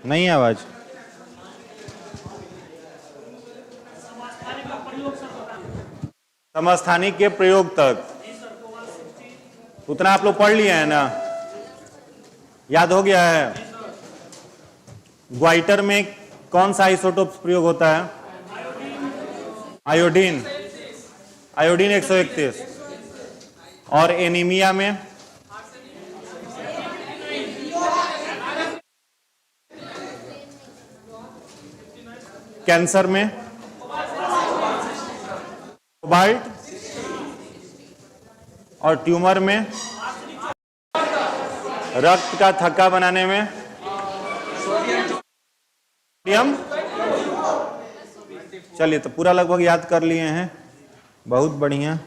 नहीं आवाज। समस्थानिक के प्रयोग तक उतना आप लोग पढ़ लिए हैं ना, याद हो गया है। ग्वाइटर में कौन सा आइसोटोप प्रयोग होता है? आयोडीन। आयोडीन 131। और एनीमिया में कैंसर में कोबाल्ट, और ट्यूमर में रक्त का थक्का बनाने में सोडियम। चलिए तो पूरा लगभग याद कर लिए हैं, बहुत बढ़िया।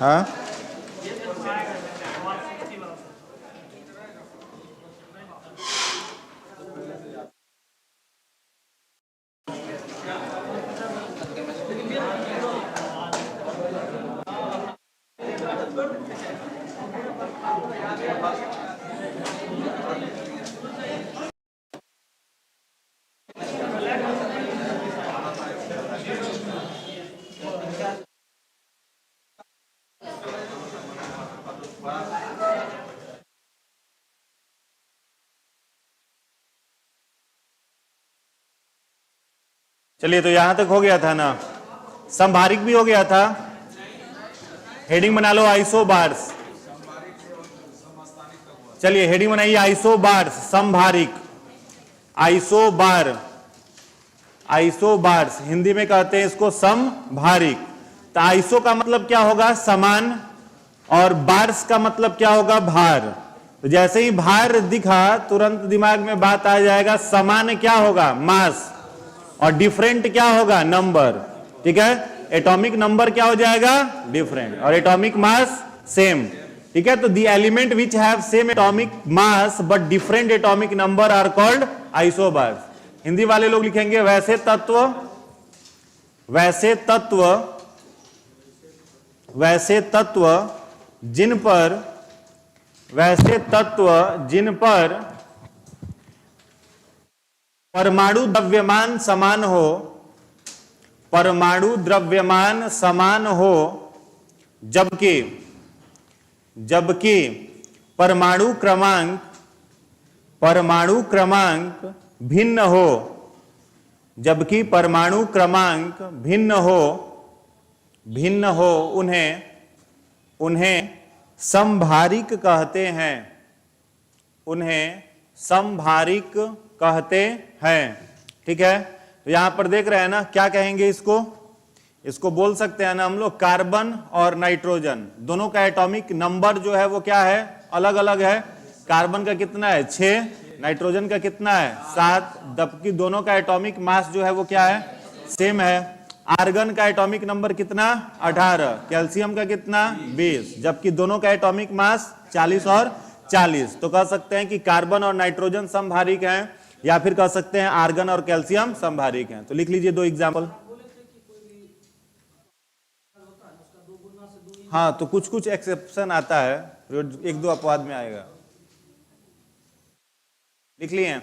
हाँ चलिए तो यहां तक हो गया था ना, संभारिक भी हो गया था। हेडिंग बना लो आइसोबार्स। चलिए हेडिंग बनाइए आइसोबार्स, संभारिक। आइसोबार, आइसोबार्स हिंदी में कहते हैं इसको संभारिक। तो आइसो का मतलब क्या होगा? समान, और बार्स का मतलब क्या होगा? भार। तो जैसे ही भार दिखा तुरंत दिमाग में बात आ जाएगा, समान क्या होगा? मास, और डिफरेंट क्या होगा? नंबर। ठीक है, एटॉमिक नंबर क्या हो जाएगा? डिफरेंट, और एटॉमिक मास सेम। ठीक है, तो the element which have same atomic mass but different atomic number are called isobars. Hindi वाले लोग लिखेंगे वैसे तत्व, वैसे तत्व, वैसे तत्व जिन पर, वैसे तत्व जिन पर परमाणु द्रव्यमान समान हो, परमाणु द्रव्यमान समान हो, जबकि जबकि परमाणु क्रमांक, परमाणु क्रमांक भिन्न हो, जबकि परमाणु क्रमांक भिन्न हो, भिन्न हो, उन्हें उन्हें समभारिक कहते हैं, उन्हें समभारिक कहते हैं। ठीक है, तो यहां पर देख रहे हैं ना, क्या कहेंगे इसको? इसको बोल सकते हैं ना हम लोग, कार्बन और नाइट्रोजन दोनों का एटॉमिक नंबर जो है वो क्या है? अलग अलग है। कार्बन का कितना है? 6, नाइट्रोजन का कितना है? 7, जबकि दोनों का एटॉमिक मास जो है वो क्या है? सेम है। आर्गन का एटॉमिक नंबर कितना? 18, कैल्शियम का कितना? 20, जबकि दोनों का एटॉमिक मास 40 और 40। तो कह सकते हैं कि कार्बन और नाइट्रोजन समभारिक हैं, या फिर कह सकते हैं आर्गन और कैल्शियम समभारिक हैं। तो लिख लीजिए दो एग्जाम्पल। हाँ, तो कुछ कुछ एक्सेप्शन आता है, एक दो अपवाद में आएगा। लिख लिए?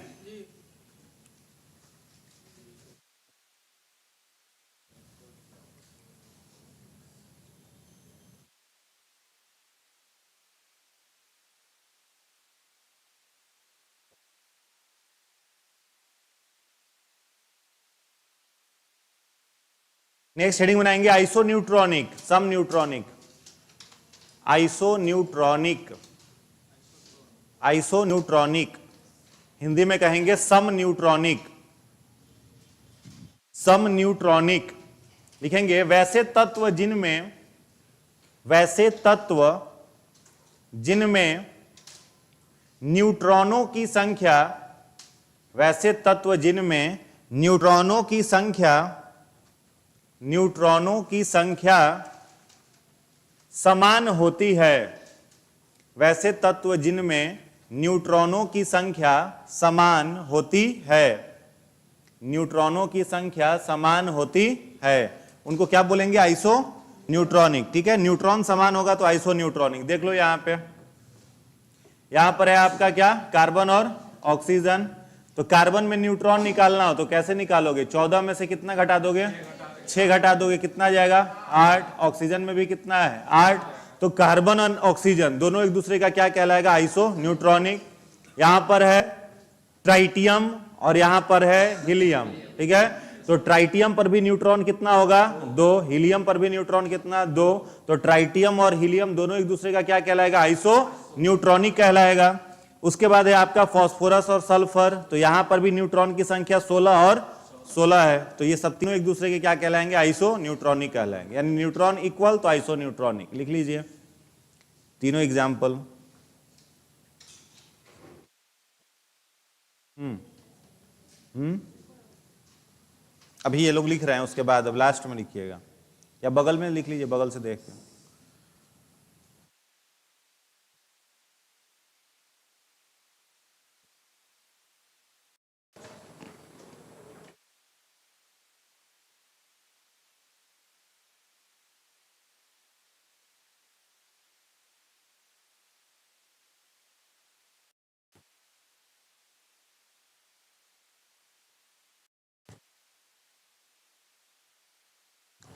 नेक्स्ट हेडिंग बनाएंगे आइसोन्यूट्रॉनिक, सम न्यूट्रॉनिक। आइसोन्यूट्रॉनिक, आइसोन्यूट्रॉनिक हिंदी में कहेंगे सम न्यूट्रॉनिक, सम न्यूट्रॉनिक। लिखेंगे वैसे तत्व जिनमें, वैसे तत्व जिनमें न्यूट्रॉनों की संख्या, वैसे तत्व जिनमें न्यूट्रॉनों की संख्या, न्यूट्रॉनों की संख्या समान होती है, वैसे तत्व जिनमें न्यूट्रॉनों की संख्या समान होती है, न्यूट्रॉनों की संख्या समान होती है, उनको क्या बोलेंगे? Iso neutronic. ठीक है, न्यूट्रॉन समान होगा तो आइसो न्यूट्रॉनिक। देख लो यहां पे यहां पर है आपका क्या, कार्बन और ऑक्सीजन। तो कार्बन में न्यूट्रॉन निकालना हो तो कैसे निकालोगे, 14 में से कितना घटा दोगे, 6 घटा दोगे, कितना जाएगा 8। ऑक्सीजन में भी कितना है 8। तो कार्बन और ऑक्सीजन दोनों एक दूसरे का क्या कहलाएगा, आइसो न्यूट्रॉनिक। यहां पर है ट्राइटियम और यहां पर है हीलियम, ठीक है। तो ट्राइटियम पर भी न्यूट्रॉन कितना होगा 2, हीलियम पर भी न्यूट्रॉन कितना 2। तो ट्राइटियम और हीलियम दोनों एक दूसरे का क्या कहलाएगा, आइसो न्यूट्रॉनिक कहलाएगा। उसके बाद है आपका फास्फोरस और सल्फर, तो यहां पर भी न्यूट्रॉन की संख्या 16 और 16 है। तो ये सब तीनों एक दूसरे के क्या कहलाएंगे, आइसो न्यूट्रॉनिक कहलाएंगे। यानी न्यूट्रॉन इक्वल तो आइसो न्यूट्रॉनिक। लिख लीजिए तीनों एग्जाम्पल। अभी ये लोग लिख रहे हैं, उसके बाद अब लास्ट में लिखिएगा या बगल में लिख लीजिए, बगल से देख के।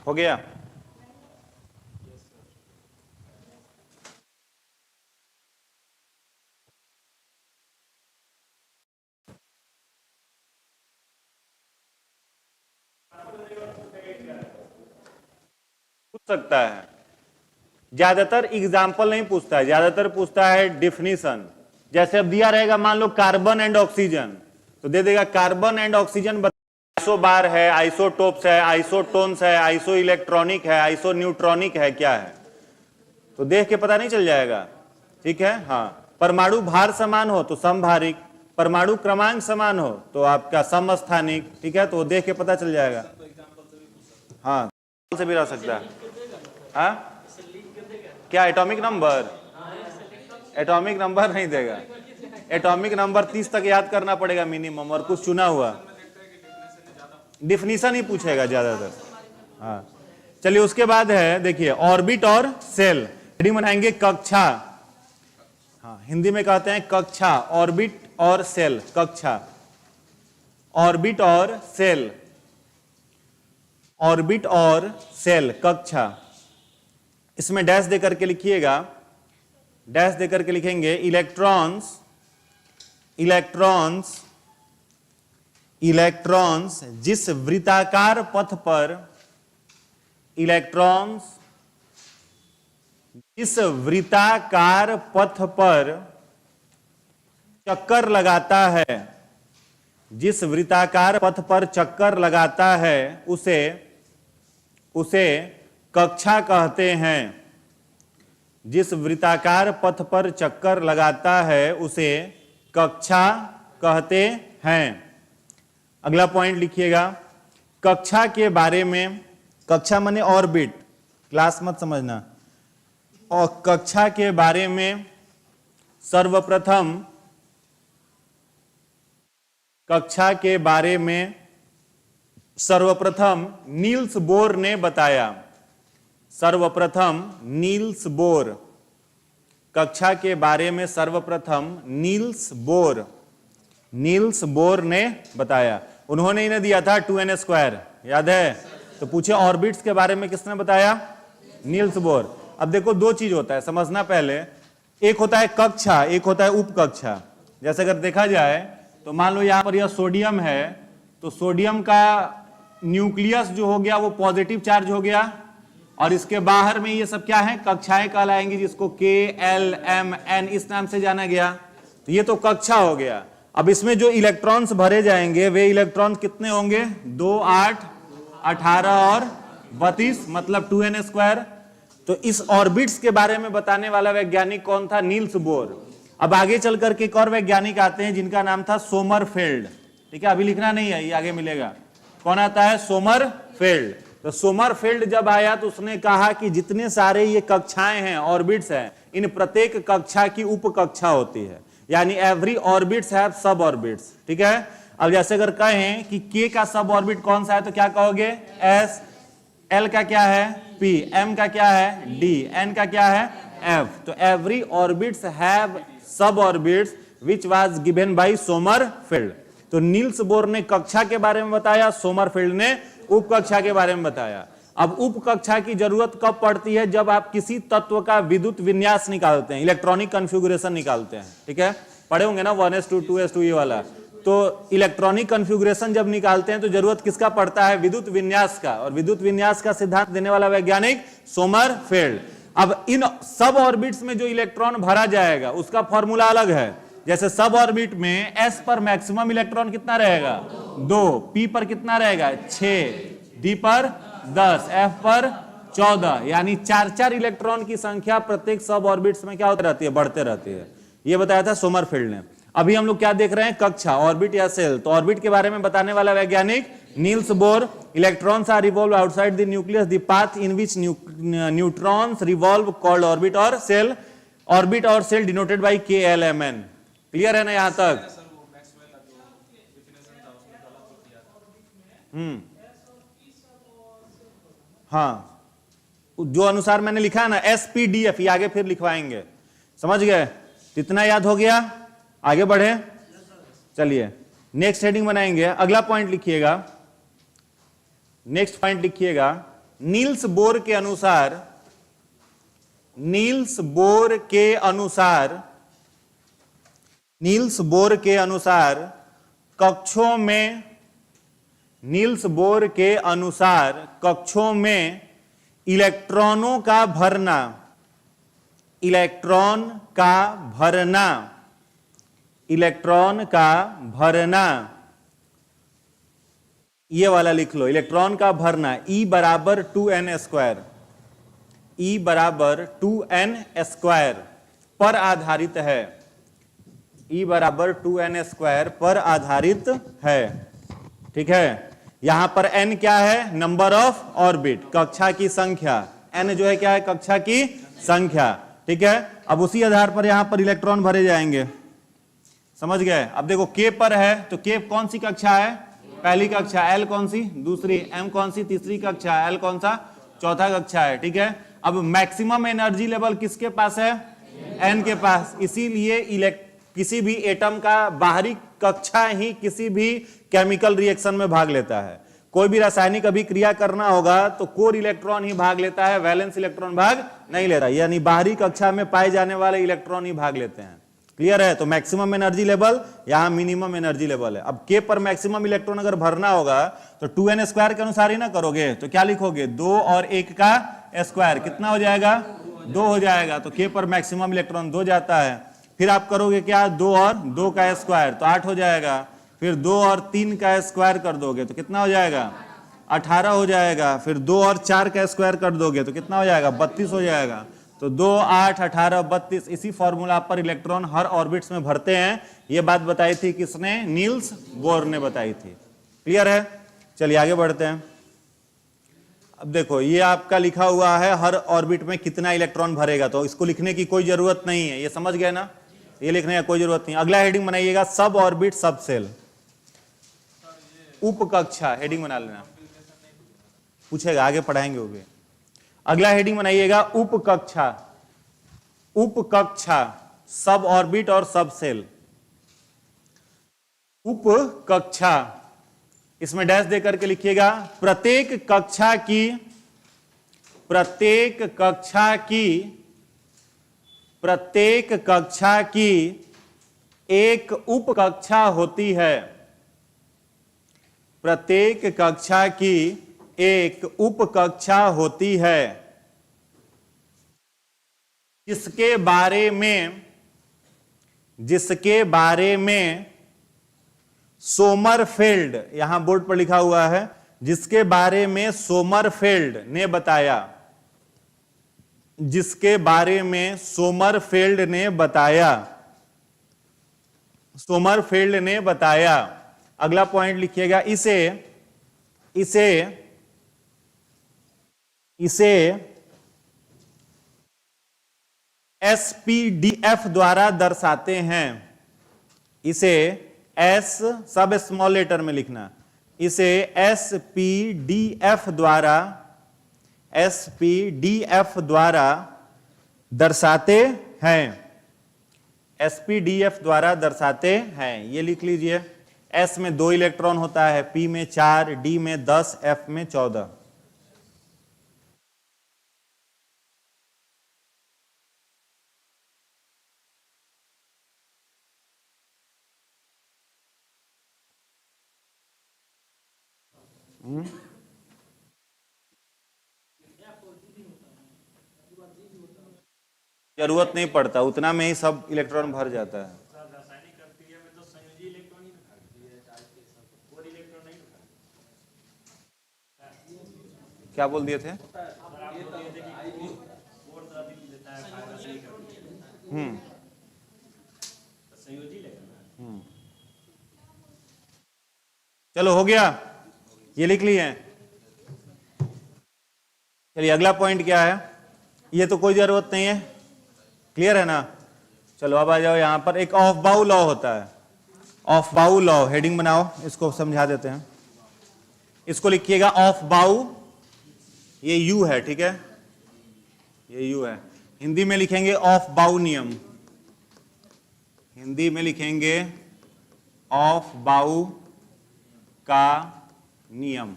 हो गया? पूछ सकता है, ज्यादातर एग्जाम्पल नहीं पूछता है, ज्यादातर पूछता है डिफिनीशन। जैसे अब दिया रहेगा मान लो कार्बन एंड ऑक्सीजन, तो दे देगा कार्बन एंड ऑक्सीजन आइसो बार है, आइसोटोप्स है, आइसोटोन्स है, आइसो इलेक्ट्रॉनिक है, आइसो न्यूट्रॉनिक है, क्या है, तो देख के पता नहीं चल जाएगा, ठीक है। हाँ, परमाणु भार समान हो तो समभारिक, परमाणु क्रमांक समान हो तो आपका समस्थानिक, ठीक है। तो वो देख के पता चल जाएगा। हाँ, से भी रह सकता है। हाँ, क्या एटॉमिक नंबर, एटॉमिक नंबर नहीं देगा, एटॉमिक नंबर 30 तक याद करना पड़ेगा मिनिमम, और कुछ चुना हुआ डिफिनीशन ही पूछेगा ज्यादातर। हाँ, चलिए उसके बाद है देखिए ऑर्बिट और सेल। हेडिंग बनाएंगे कक्षा। हाँ, हिंदी में कहते हैं कक्षा, ऑर्बिट और सेल, कक्षा, ऑर्बिट और सेल, ऑर्बिट और सेल, कक्षा। इसमें डैश देकर के लिखिएगा, डैश देकर के लिखेंगे इलेक्ट्रॉन्स, इलेक्ट्रॉन्स, इलेक्ट्रॉन्स जिस वृत्ताकार पथ पर, इलेक्ट्रॉन्स जिस वृत्ताकार पथ पर चक्कर लगाता है, जिस वृत्ताकार पथ पर चक्कर लगाता है उसे, उसे कक्षा कहते हैं। जिस वृत्ताकार पथ पर चक्कर लगाता है उसे कक्षा कहते हैं। अगला पॉइंट लिखिएगा, कक्षा के बारे में, कक्षा माने ऑर्बिट, क्लास मत समझना, और कक्षा के बारे में सर्वप्रथम, कक्षा के बारे में सर्वप्रथम नील्स बोर ने बताया, सर्वप्रथम नील्स बोर, कक्षा के बारे में सर्वप्रथम नील्स बोर, नील्स बोर ने बताया। उन्होंने इन्हें दिया था 2n², याद है। तो पूछे ऑर्बिट्स के बारे में किसने बताया, नील्स बोर। अब देखो दो चीज होता है, समझना पहले, एक होता है कक्षा, एक होता है उपकक्षा। जैसे अगर देखा जाए तो मान लो यहां पर यह सोडियम है, तो सोडियम का न्यूक्लियस जो हो गया वो पॉजिटिव चार्ज हो गया, और इसके बाहर में ये सब क्या है, कक्षाएं कहलाएंगी, जिसको K, L, M, N इस नाम से जाना गया। तो ये तो कक्षा हो गया। अब इसमें जो इलेक्ट्रॉन्स भरे जाएंगे वे इलेक्ट्रॉन कितने होंगे, 2, 8, 18 और 32, मतलब 2n²। तो इस ऑर्बिट्स के बारे में बताने वाला वैज्ञानिक कौन था, नील्स बोर। अब आगे चल करके एक और वैज्ञानिक आते हैं जिनका नाम था सोमरफेल्ड, ठीक है, अभी लिखना नहीं है, ये आगे मिलेगा। कौन आता है, सोमरफेल्ड। तो सोमरफेल्ड जब आया तो उसने कहा कि जितने सारे ये कक्षाएं हैं, ऑर्बिट्स हैं, इन प्रत्येक कक्षा की उपकक्षा होती है, यानी एवरी ऑर्बिट्स हैव सब ऑर्बिट्स, ठीक है। अब जैसे अगर कहें कि K का सब ऑर्बिट कौन सा है तो क्या कहोगे, S, L का क्या है, P, M का क्या है, D, N का क्या है, F। तो एवरी ऑर्बिट्स हैव सब orbits which was given by Sommerfeld. तो नील्स बोर ने कक्षा के बारे में बताया, सोमरफेल्ड ने उप कक्षा के बारे में बताया। अब उप कक्षा की जरूरत कब पड़ती है? जब आप किसी तत्व का विद्युत विन्यास निकालते हैं, इलेक्ट्रॉनिक कॉन्फ़िगरेशन निकालते हैं। ठीक है, पढ़े होंगे ना 1s2 2s2 ये वाला। तो इलेक्ट्रॉनिक कॉन्फ़िगरेशन जब निकालते हैं तो जरूरत किसका पड़ता है? विद्युत विन्यास का। और विद्युत विन्यास का सिद्धांत देने वाला वैज्ञानिक सोमरफेल्ड। अब इन सब ऑर्बिट्स में जो इलेक्ट्रॉन भरा जाएगा उसका फॉर्मूला अलग है। जैसे सब ऑर्बिट में s पर मैक्सिमम इलेक्ट्रॉन कितना रहेगा? 2, p पर कितना रहेगा? 6, d पर 10, f पर 14, यानी 4-4 इलेक्ट्रॉन की संख्या प्रत्येक सब ऑर्बिट्स में क्या होती रहती है? बढ़ते रहती है। यह बताया था सोमरफेल्ड ने। अभी हम लोग क्या देख रहे हैं? कक्षा, ऑर्बिट या सेल। तो ऑर्बिट के बारे में बताने वाला वैज्ञानिक Niels Bohr. Electrons are revolve outside the nucleus, the path in which neutrons revolve called orbit और सेल। ऑर्बिट और shell denoted by KLMN। Clear है ना यहां तक? हाँ, जो अनुसार मैंने लिखा है ना SPDF, ये आगे फिर लिखवाएंगे। समझ गए? इतना याद हो गया? आगे बढ़े, चलिए नेक्स्ट हेडिंग बनाएंगे। अगला पॉइंट लिखिएगा, नेक्स्ट पॉइंट लिखिएगा। नील्स बोर के अनुसार, नील्स बोर के अनुसार, नील्स बोर के अनुसार कक्षों में, नील्स बोर के अनुसार कक्षों में इलेक्ट्रॉनों का भरना, इलेक्ट्रॉन का भरना, इलेक्ट्रॉन का भरना, ये वाला लिख लो, इलेक्ट्रॉन का भरना E बराबर 2n², E बराबर 2n² पर आधारित है। E बराबर 2n² पर आधारित है। ठीक है, यहां पर n क्या है? नंबर ऑफ ऑर्बिट, कक्षा की संख्या। n जो है क्या है? कक्षा की संख्या। ठीक है, अब उसी आधार पर यहां पर इलेक्ट्रॉन भरे जाएंगे। समझ गए? अब देखो k पर है तो k कौन सी कक्षा है? पहली कक्षा। l कौन सी? दूसरी। m कौन सी? तीसरी कक्षा। l कौन सा? चौथा कक्षा है। ठीक है, अब मैक्सिमम एनर्जी लेवल किसके पास है? n के पास। इसीलिए किसी भी एटम का बाहरी कक्षा ही किसी भी केमिकल रिएक्शन में भाग लेता है। कोई भी रासायनिक अभिक्रिया करना होगा तो कोर इलेक्ट्रॉन ही भाग लेता है, वैलेंस इलेक्ट्रॉन भाग नहीं लेता। यानी बाहरी कक्षा में पाए जाने वाले इलेक्ट्रॉन ही भाग लेते हैं। क्लियर है? तो मैक्सिमम एनर्जी लेवल, यहां मिनिमम एनर्जी लेवल है। अब k पर मैक्सिमम इलेक्ट्रॉन अगर भरना होगा तो 2n² के अनुसार ही ना करोगे, तो क्या लिखोगे? 2 और 1 का स्क्वायर, कितना हो जाएगा? 2 हो जाएगा। तो k पर मैक्सिमम इलेक्ट्रॉन 2 जाता है। फिर आप करोगे क्या? 2 और 2 का स्क्वायर, तो 8 हो जाएगा। फिर 2 और 3 का स्क्वायर कर दोगे तो कितना हो जाएगा? 18 हो जाएगा। फिर 2 और 4 का स्क्वायर कर दोगे तो कितना हो जाएगा? 32 हो जाएगा। तो 2, 8, 18, 32, इसी फॉर्मूला पर इलेक्ट्रॉन हर ऑर्बिट्स में भरते हैं। ये बात बताई थी किसने? नील्स बोर ने बताई थी। क्लियर है? चलिए आगे बढ़ते हैं। अब देखो ये आपका लिखा हुआ है हर ऑर्बिट में कितना इलेक्ट्रॉन भरेगा, तो इसको लिखने की कोई जरूरत नहीं है। ये समझ गए ना? ये लिखने की कोई जरूरत नहीं। अगला हेडिंग बनाइएगा, सब ऑर्बिट सब सेल। उप कक्षा हेडिंग बना लेना, पूछेगा आगे पढ़ाएंगे वो भी। अगला हेडिंग बनाइएगा, उप कक्षा। उप कक्षा, सब ऑर्बिट और सब सेल। उप कक्षा, इसमें डैश देकर के लिखिएगा, प्रत्येक कक्षा की, प्रत्येक कक्षा की, प्रत्येक कक्षा की एक उप कक्षा होती है। प्रत्येक कक्षा की एक उप कक्षा होती है जिसके बारे में, जिसके बारे में सोमरफेल्ड, यहां बोर्ड पर लिखा हुआ है, जिसके बारे में सोमरफेल्ड ने बताया, जिसके बारे में सोमरफेल्ड ने बताया, सोमरफेल्ड ने बताया। अगला पॉइंट लिखिएगा, इसे, इसे, इसे SPDF द्वारा दर्शाते हैं। इसे S सब स्मॉल लेटर में लिखना, इसे SPDF द्वारा, SPDF द्वारा दर्शाते हैं। sp-df द्वारा दर्शाते हैं। ये लिख लीजिए, s में 2 इलेक्ट्रॉन होता है, p में 4, d में 10, f में 14। जरूरत नहीं पड़ता, उतना में ही सब इलेक्ट्रॉन भर जाता है। क्या बोल दिए थे? चलो हो गया, ये लिख लिए। चलिए अगला पॉइंट क्या है, ये तो कोई जरूरत नहीं है, क्लियर है ना। चलो अब आ जाओ, यहां पर एक ऑफ बाउ लॉ होता है। ऑफ बाउ लॉ, हेडिंग बनाओ, इसको समझा देते हैं। इसको लिखिएगा ऑफ बाउ, ये यू है, ठीक है, ये यू है। हिंदी में लिखेंगे ऑफ बाउ नियम, हिंदी में लिखेंगे ऑफ बाउ का नियम,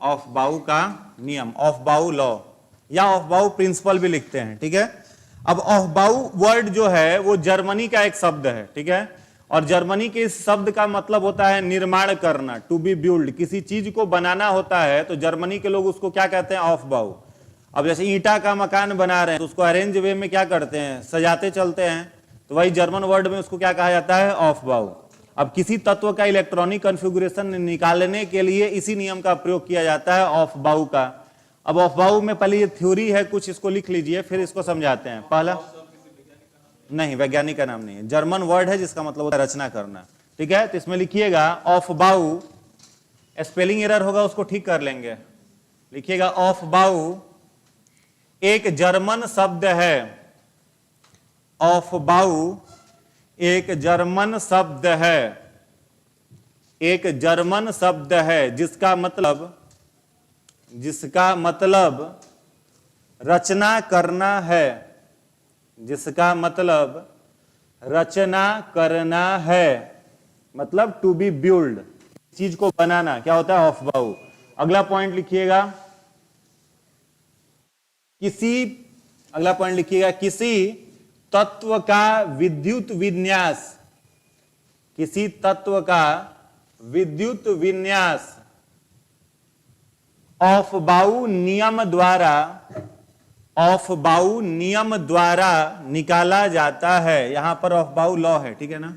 ऑफ बाउ का नियम, ऑफ बाउ लॉ, या ऑफ बाउ प्रिंसिपल भी लिखते हैं, ठीक है। अब ऑफ बाउ वर्ड जो है वो जर्मनी का एक शब्द है, ठीक है, और जर्मनी के इस शब्द का मतलब होता है निर्माण करना, टू बी बिल्ड, किसी चीज को बनाना होता है तो जर्मनी के लोग उसको क्या कहते हैं, ऑफ बाउ। अब जैसे ईंटा का मकान बना रहे हैं तो उसको अरेंज वे में क्या करते हैं, सजाते चलते हैं, तो वही जर्मन वर्ड में उसको क्या कहा जाता है, ऑफ बाउ। अब किसी तत्व का इलेक्ट्रॉनिक कॉन्फ़िगरेशन निकालने के लिए इसी नियम का प्रयोग किया जाता है, ऑफ बाउ का। अब ऑफ बाउ में पहले ये थ्योरी है कुछ, इसको लिख लीजिए, फिर इसको समझाते हैं। पहला नहीं, वैज्ञानिक का नाम नहीं है, जर्मन वर्ड है जिसका मतलब होता है रचना करना, ठीक है। तो इसमें लिखिएगा ऑफ बाउ, स्पेलिंग एरर होगा उसको ठीक कर लेंगे, लिखिएगा ऑफ बाउ एक जर्मन शब्द है, ऑफ बाउ एक जर्मन शब्द है, एक जर्मन शब्द है जिसका मतलब रचना करना है, जिसका मतलब रचना करना है, मतलब टू बी बिल्ड, चीज को बनाना, क्या होता है, ऑफ बाउ। अगला पॉइंट लिखिएगा, अगला पॉइंट लिखिएगा किसी तत्व का विद्युत विन्यास, किसी तत्व का विद्युत विन्यास ऑफ बाउ नियम द्वारा, ऑफ बाउ नियम द्वारा निकाला जाता है। यहां पर ऑफ बाउ लॉ है, ठीक है ना।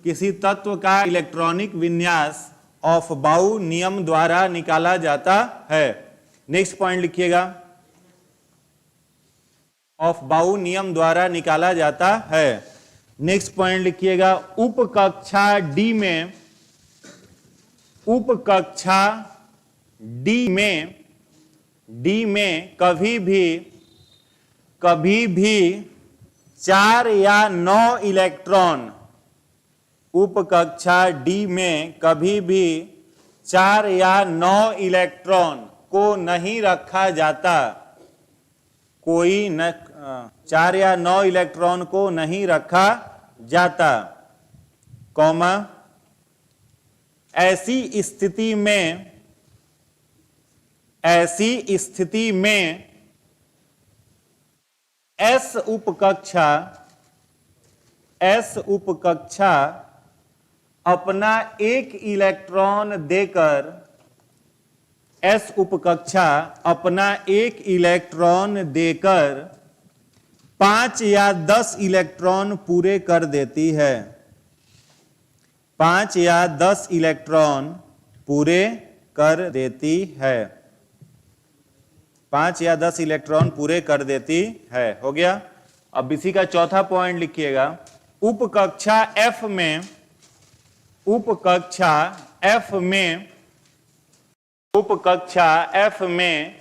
किसी तत्व का इलेक्ट्रॉनिक विन्यास ऑफ बाउ नियम द्वारा निकाला जाता है। नेक्स्ट पॉइंट लिखिएगा, ऑफ बाउ नियम द्वारा निकाला जाता है। नेक्स्ट पॉइंट लिखिएगा, उपकक्षा डी में, उपकक्षा डी में कभी भी 4 या 9 इलेक्ट्रॉन, उपकक्षा डी में कभी भी 4 या 9 इलेक्ट्रॉन को नहीं रखा जाता, कोई न 4 या 9 इलेक्ट्रॉन को नहीं रखा जाता, कॉमा ऐसी स्थिति में एस उपकक्षा अपना एक इलेक्ट्रॉन देकर, एस उपकक्षा अपना एक इलेक्ट्रॉन देकर 5 या 10 इलेक्ट्रॉन पूरे कर देती है, 5 या 10 इलेक्ट्रॉन पूरे कर देती है, 5 या 10 इलेक्ट्रॉन पूरे कर देती है। हो गया। अब इसी का चौथा पॉइंट लिखिएगा, उपकक्षा F में, उपकक्षा F में, उपकक्षा F में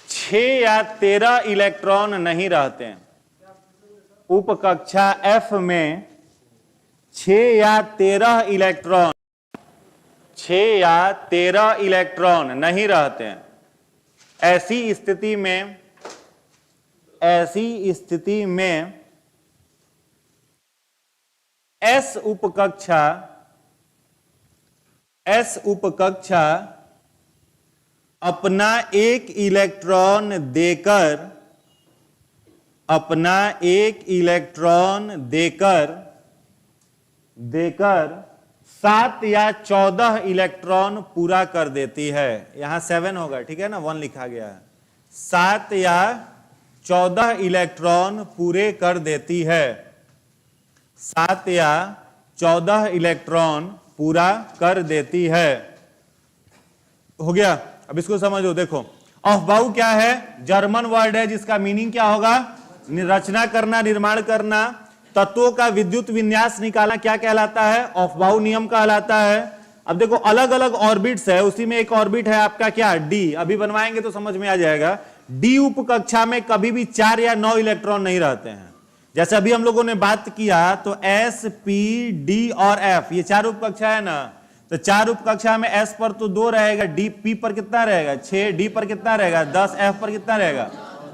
6 या 13 इलेक्ट्रॉन नहीं रहते हैं। उपकक्षा F में 6 या 13 इलेक्ट्रॉन, 6 या 13 इलेक्ट्रॉन नहीं रहते हैं। ऐसी स्थिति में एस उपकक्षा, एस उपकक्षा अपना एक इलेक्ट्रॉन देकर, अपना एक इलेक्ट्रॉन देकर 7 या 14 इलेक्ट्रॉन पूरा कर देती है। यहां 7 होगा, ठीक है ना, 1 लिखा गया है। 7 या 14 इलेक्ट्रॉन पूरे कर देती है, 7 या 14 इलेक्ट्रॉन पूरा कर देती है। हो गया। अब इसको समझो, देखो ऑफबाउ क्या है, जर्मन वर्ड है जिसका मीनिंग क्या होगा, रचना करना, निर्माण करना। तत्वों का विद्युत विन्यास निकालना क्या कहलाता है, ऑफबाउ नियम कहलाता है। अब देखो अलग अलग ऑर्बिट्स है, उसी में एक ऑर्बिट है आपका क्या, डी। अभी बनवाएंगे तो समझ में आ जाएगा। डी उपकक्षा में कभी भी 4 या 9 इलेक्ट्रॉन नहीं रहते हैं। जैसे अभी हम लोगों ने बात किया तो एस, पी, डी और एफ, ये 4 उपकक्षा है ना, तो 4 उपकक्षा में एस पर तो 2 रहेगा, डी, पी पर कितना रहेगा 6, डी पर कितना रहेगा 10, एफ पर कितना रहेगा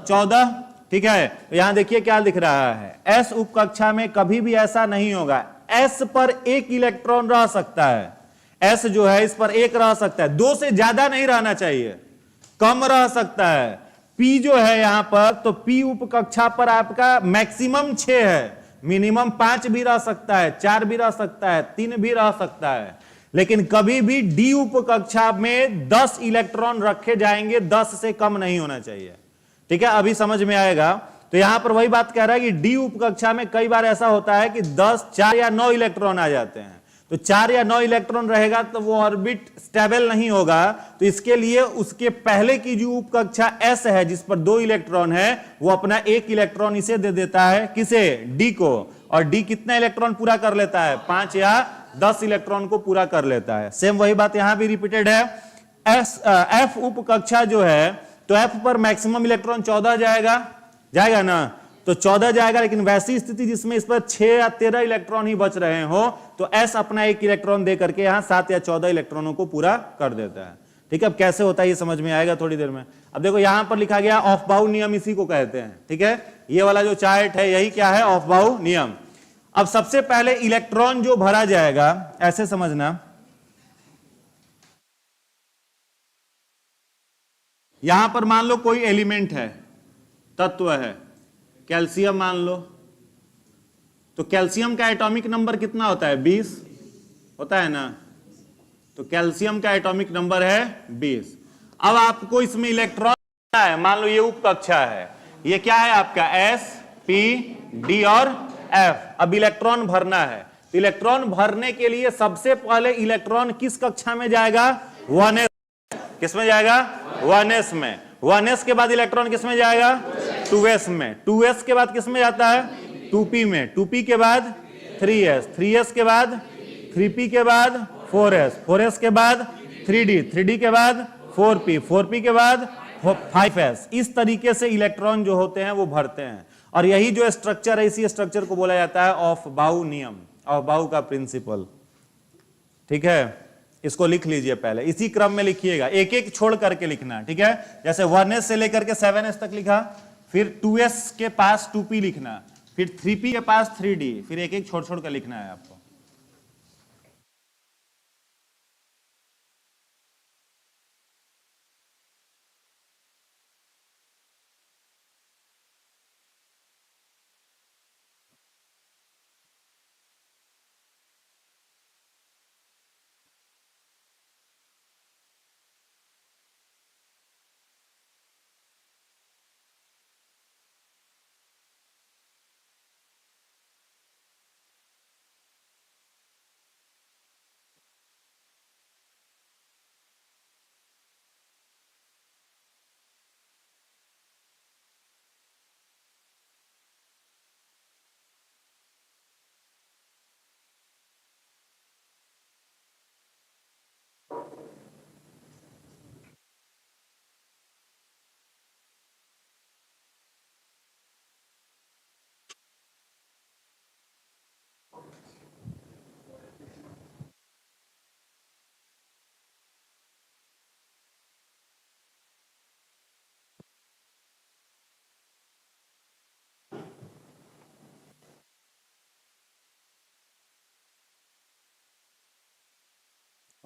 14, ठीक है। तो यहां देखिए क्या दिख रहा है, एस उपकक्षा में कभी भी ऐसा नहीं होगा, एस पर 1 इलेक्ट्रॉन रह सकता है, एस जो है इस पर 1 रह सकता है, 2 से ज्यादा नहीं रहना चाहिए, कम रह सकता है। पी जो है यहां पर, तो पी उपकक्षा पर आपका मैक्सिमम 6 है, मिनिमम 5 भी रह सकता है, 4 भी रह सकता है, 3 भी रह सकता है। लेकिन कभी भी डी उपकक्षा में 10 इलेक्ट्रॉन रखे जाएंगे, 10 से कम नहीं होना चाहिए, ठीक है। अभी समझ में आएगा। तो यहां पर वही बात कह रहा है कि डी उपकक्षा में कई बार ऐसा होता है कि 10, 4 या 9 इलेक्ट्रॉन आ जाते हैं। तो 4 या 9 इलेक्ट्रॉन रहेगा तो वो ऑर्बिट स्टेबल नहीं होगा। तो इसके लिए उसके पहले की जो उपकक्षा एस है जिस पर 2 इलेक्ट्रॉन है, वो अपना 1 इलेक्ट्रॉन इसे दे देता है, किसे, डी को। और डी कितना इलेक्ट्रॉन पूरा कर लेता है, 5 या 10 इलेक्ट्रॉन को पूरा कर लेता है। सेम वही बात यहां भी रिपीटेड है। एफ उपकक्षा जो है, तो एफ पर मैक्सिमम इलेक्ट्रॉन 14 जाएगा ना, तो 14 जाएगा। लेकिन वैसी स्थिति जिसमें इस पर 6 या 13 इलेक्ट्रॉन ही बच रहे हो, तो एस अपना 1 इलेक्ट्रॉन दे करके यहां 7 या 14 इलेक्ट्रॉनों को पूरा कर देता है, ठीक है। अब कैसे होता है ये समझ में आएगा थोड़ी देर में। अब देखो यहां पर लिखा गया ऑफ बाउ नियम, इसी को कहते हैं, ठीक है। ये वाला जो चार्ट है यही क्या है, ऑफ बाउ नियम। अब सबसे पहले इलेक्ट्रॉन जो भरा जाएगा, ऐसे समझना, यहां पर मान लो कोई एलिमेंट है, तत्व है, कैल्शियम मान लो, तो कैल्शियम का एटॉमिक नंबर कितना होता है, 20 होता है ना। तो कैल्शियम का एटॉमिक नंबर है 20। अब आपको इसमें इलेक्ट्रॉन है, मान लो ये उपकक्षा है, ये क्या है आपका एस, पी, डी और एफ। अब इलेक्ट्रॉन भरना है, तो इलेक्ट्रॉन भरने के लिए सबसे पहले इलेक्ट्रॉन किस कक्षा में जाएगा, 1s। किस में जाएगा, 1s में। 1s के बाद इलेक्ट्रॉन किस में जाएगा, 2s में। 2s के बाद किस में जाता है, 2p में। 2p के बाद 3s, 3s के बाद 3p के बाद 4s, 4s के बाद 3d, 3d के बाद 4p, 4p के बाद 5s। इस तरीके से इलेक्ट्रॉन जो होते हैं वो भरते हैं। और यही जो स्ट्रक्चर है, इसी स्ट्रक्चर को बोला जाता है ऑफ बाउ नियम, ऑफ बाउ का प्रिंसिपल, ठीक है। इसको लिख लीजिए पहले, इसी क्रम में लिखिएगा, एक एक छोड़ करके लिखना, ठीक है। जैसे 1s से लेकर के 7s तक लिखा, फिर 2s के पास 2p लिखना, फिर 3p के पास 3d, फिर एक एक छोड़ छोड़ कर लिखना है आपको।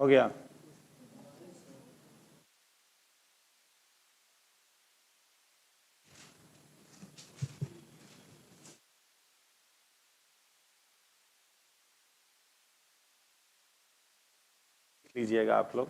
हो गया। लीजिएगा आप लोग।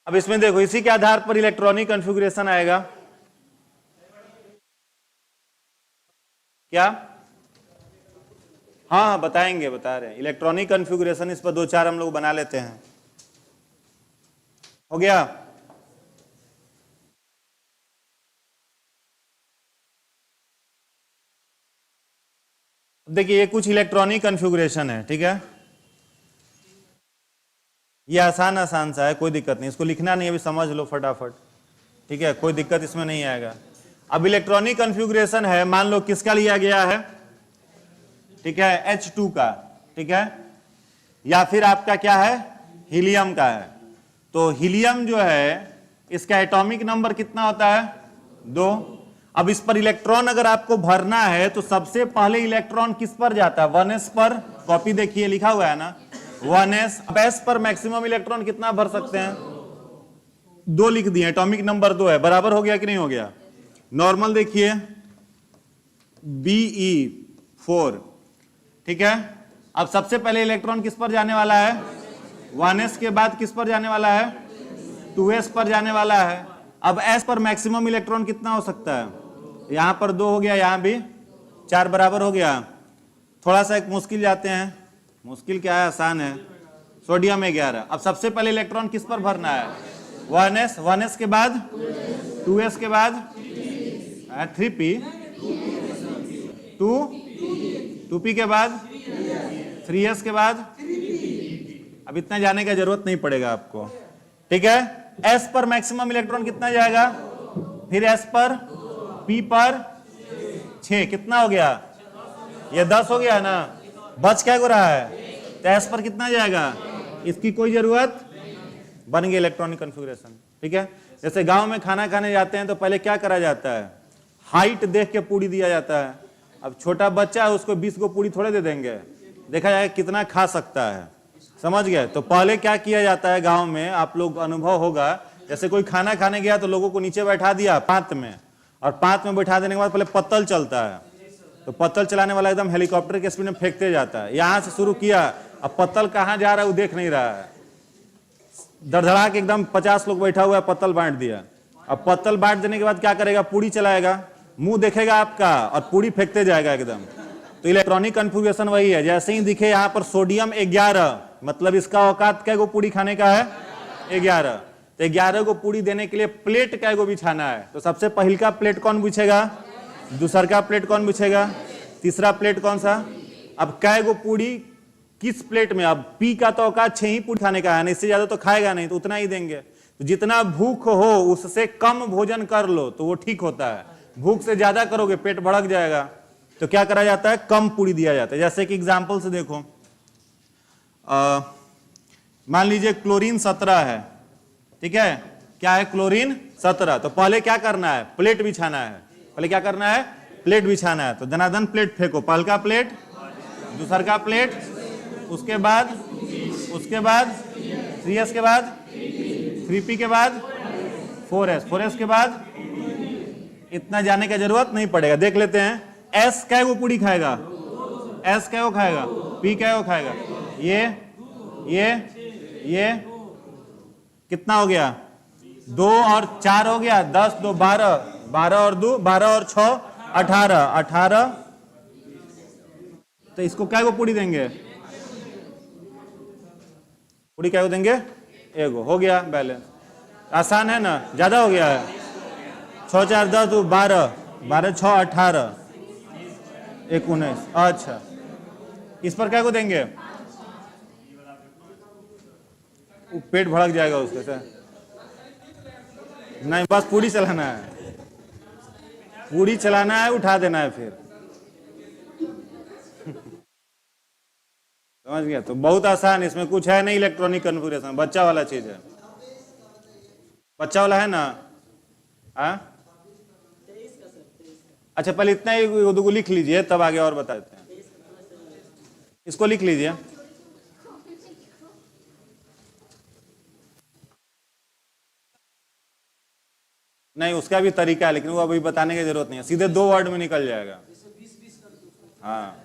अब इसमें देखो, इसी के आधार पर इलेक्ट्रॉनिक कॉन्फ़िगरेशन आएगा। क्या? हाँ बताएंगे, बता रहे हैं। इलेक्ट्रॉनिक कॉन्फ़िगरेशन इस पर 2-4 हम लोग बना लेते हैं। हो गया। देखिए, ये कुछ इलेक्ट्रॉनिक कॉन्फ़िगरेशन है, ठीक है। ये आसान आसान सा है, कोई दिक्कत नहीं, इसको लिखना नहीं, अभी समझ लो फटाफट, ठीक है, कोई दिक्कत इसमें नहीं आएगा। अब इलेक्ट्रॉनिक कॉन्फ़िगरेशन है, मान लो किसका लिया गया है, ठीक है, H2 का, ठीक है, या फिर आपका क्या है, हीलियम का है। तो हीलियम जो है, इसका एटॉमिक नंबर कितना होता है, 2। अब इस पर इलेक्ट्रॉन अगर आपको भरना है तो सबसे पहले इलेक्ट्रॉन किस पर जाता है, 1s पर। कॉपी देखिए, लिखा हुआ है ना 1s। अब s पर मैक्सिमम इलेक्ट्रॉन कितना भर सकते हैं, 2 लिख दिए, एटॉमिक नंबर 2 है। बराबर हो गया कि नहीं हो गया। नॉर्मल देखिए Be4, ठीक है। अब सबसे पहले इलेक्ट्रॉन किस पर जाने वाला है, 1s के बाद किस पर जाने वाला है, 2s पर जाने वाला है। अब s पर मैक्सिमम इलेक्ट्रॉन कितना हो सकता है, यहां पर 2 हो गया, यहां भी 4, बराबर हो गया। थोड़ा सा एक मुश्किल जाते हैं, मुश्किल क्या है, आसान है, सोडियम 11। अब सबसे पहले इलेक्ट्रॉन किस पर भरना है, 1s के बाद 2s के बाद 3p, 2p के बाद 3s के बाद। अब इतना जाने का जरूरत नहीं पड़ेगा आपको, ठीक है। s पर मैक्सिमम इलेक्ट्रॉन कितना जाएगा, फिर s पर, p पर 6, कितना हो गया, ये 10 हो गया ना। बच क्या हो रहा है, तो s पर कितना जाएगा, इसकी कोई जरूरत, बन गया इलेक्ट्रॉनिक कॉन्फ़िगरेशन, ठीक है। जैसे गांव में खाना खाने जाते हैं तो पहले क्या करा जाता है, हाइट देख के पूड़ी दिया जाता है। अब छोटा बच्चा है, उसको 20 को पूड़ी थोड़े दे देंगे, देखा जाए कितना खा सकता है, समझ गए। तो पहले क्या किया जाता है गांव में, आप लोग अनुभव होगा, जैसे कोई खाना खाने गया तो लोगों को नीचे बैठा दिया पात में, और पात में बैठा देने के बाद पहले पत्तल चलता है, तो पत्तल चलाने वाला एकदम हेलीकॉप्टर के स्पीड में फेंकते जाता है। यहां से शुरू किया, अब पत्तल कहां जा रहा है वो देख नहीं रहा है, धड़धड़ा के एकदम 50 लोग बैठा हुआ है, पत्तल बांट दिया। अब पत्तल बांट देने के बाद क्या करेगा, पूड़ी चलाएगा, मुंह देखेगा आपका और पूड़ी फेंकते जाएगा एकदम। तो इलेक्ट्रॉनिक कॉन्फ़िगरेशन वही है, जैसे ही दिखे यहाँ पर सोडियम 11, मतलब इसका औकात क्या को पूड़ी खाने का है, 11। तो 11 को पूड़ी देने के लिए प्लेट क्या को बिछाना है, तो सबसे पहले का प्लेट कौन बिछेगा, दूसरा का प्लेट कौन बिछेगा, तीसरा प्लेट कौन सा। अब कै को पूड़ी किस प्लेट में, अब पी का तो औकात 6 ही पूड़ी खाने का है ना, इससे ज्यादा तो खाएगा नहीं, तो उतना ही देंगे। तो जितना भूख हो उससे कम भोजन कर लो तो वो ठीक होता है, भूख से ज्यादा करोगे पेट भड़क जाएगा। तो क्या करा जाता है, कम पूड़ी दिया जाता है। जैसे कि एग्जाम्पल से देखो, मान लीजिए क्लोरीन 17 है, ठीक है, क्या है, क्लोरीन 17। तो पहले क्या करना है, प्लेट बिछाना है, पहले क्या करना है, प्लेट बिछाना है। तो दनादन प्लेट फेंको, पहल का प्लेट, दूसर का प्लेट, उसके बाद 3s के बाद 3p के बाद 4s के बाद। इतना जाने का जरूरत नहीं पड़ेगा, देख लेते हैं। s क्या वो पूड़ी खाएगा, एस क्या वो खाएगा, पी क्या वो खाएगा, ये कितना हो गया, 2 और 4 हो गया, 10 2 12, 12 और 2 12 और 6 18, 18। तो इसको क्या को पूरी देंगे, पूरी क्या को देंगे, एगो, हो गया बैलेंस। आसान है ना, ज्यादा हो गया है, 6 4 10 12, 12 6 18 19। अच्छा इस पर क्या को देंगे, पेट भड़क जाएगा उसके से, नहीं बस पूरी चलाना है, पूरी चलाना है, उठा देना है फिर। समझ गया, तो बहुत आसान, इसमें कुछ है नहीं इलेक्ट्रॉनिक कॉन्फ़िगरेशन, बच्चा वाला चीज है, बच्चा वाला है ना। अच्छा पहले इतना ही को लिख लीजिए, तब आगे और बता देते हैं। इसको लिख लीजिए, नहीं उसका भी तरीका है, लेकिन वो अभी बताने की जरूरत नहीं है, सीधे 2 वर्ड में निकल जाएगा। हाँ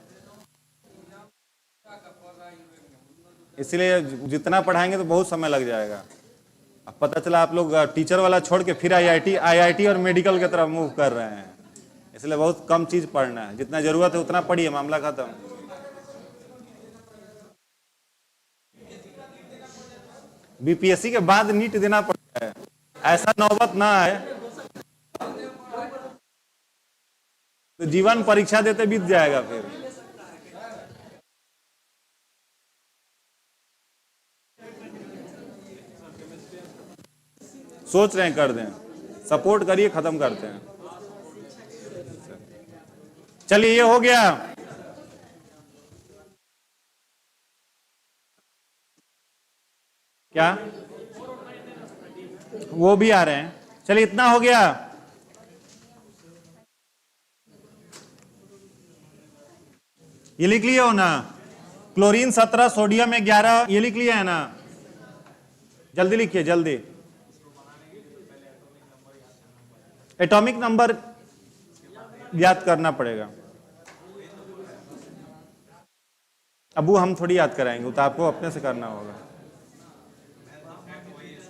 इसलिए जितना पढ़ाएंगे तो बहुत समय लग जाएगा। अब पता चला आप लोग टीचर वाला छोड़ के फिर आईआईटी और मेडिकल की तरफ मूव कर रहे हैं, इसलिए बहुत कम चीज पढ़ना है, जितना जरूरत है उतना पढ़िए, मामला खत्म। बीपीएससी के बाद नीट देना पड़ता है, ऐसा नौबत ना आए तो जीवन परीक्षा देते बीत जाएगा फिर। सोच रहे हैं कर दें, सपोर्ट करिए, खत्म करते हैं। चलिए ये हो गया, क्या वो भी आ रहे हैं। चलिए इतना हो गया, ये लिख लिया हो ना, क्लोरीन 17 सोडियम 11, ये लिख लिया है ना, जल्दी लिखिए जल्दी। एटॉमिक नंबर याद करना पड़ेगा, अबू हम थोड़ी याद कराएंगे, तो आपको अपने से करना होगा।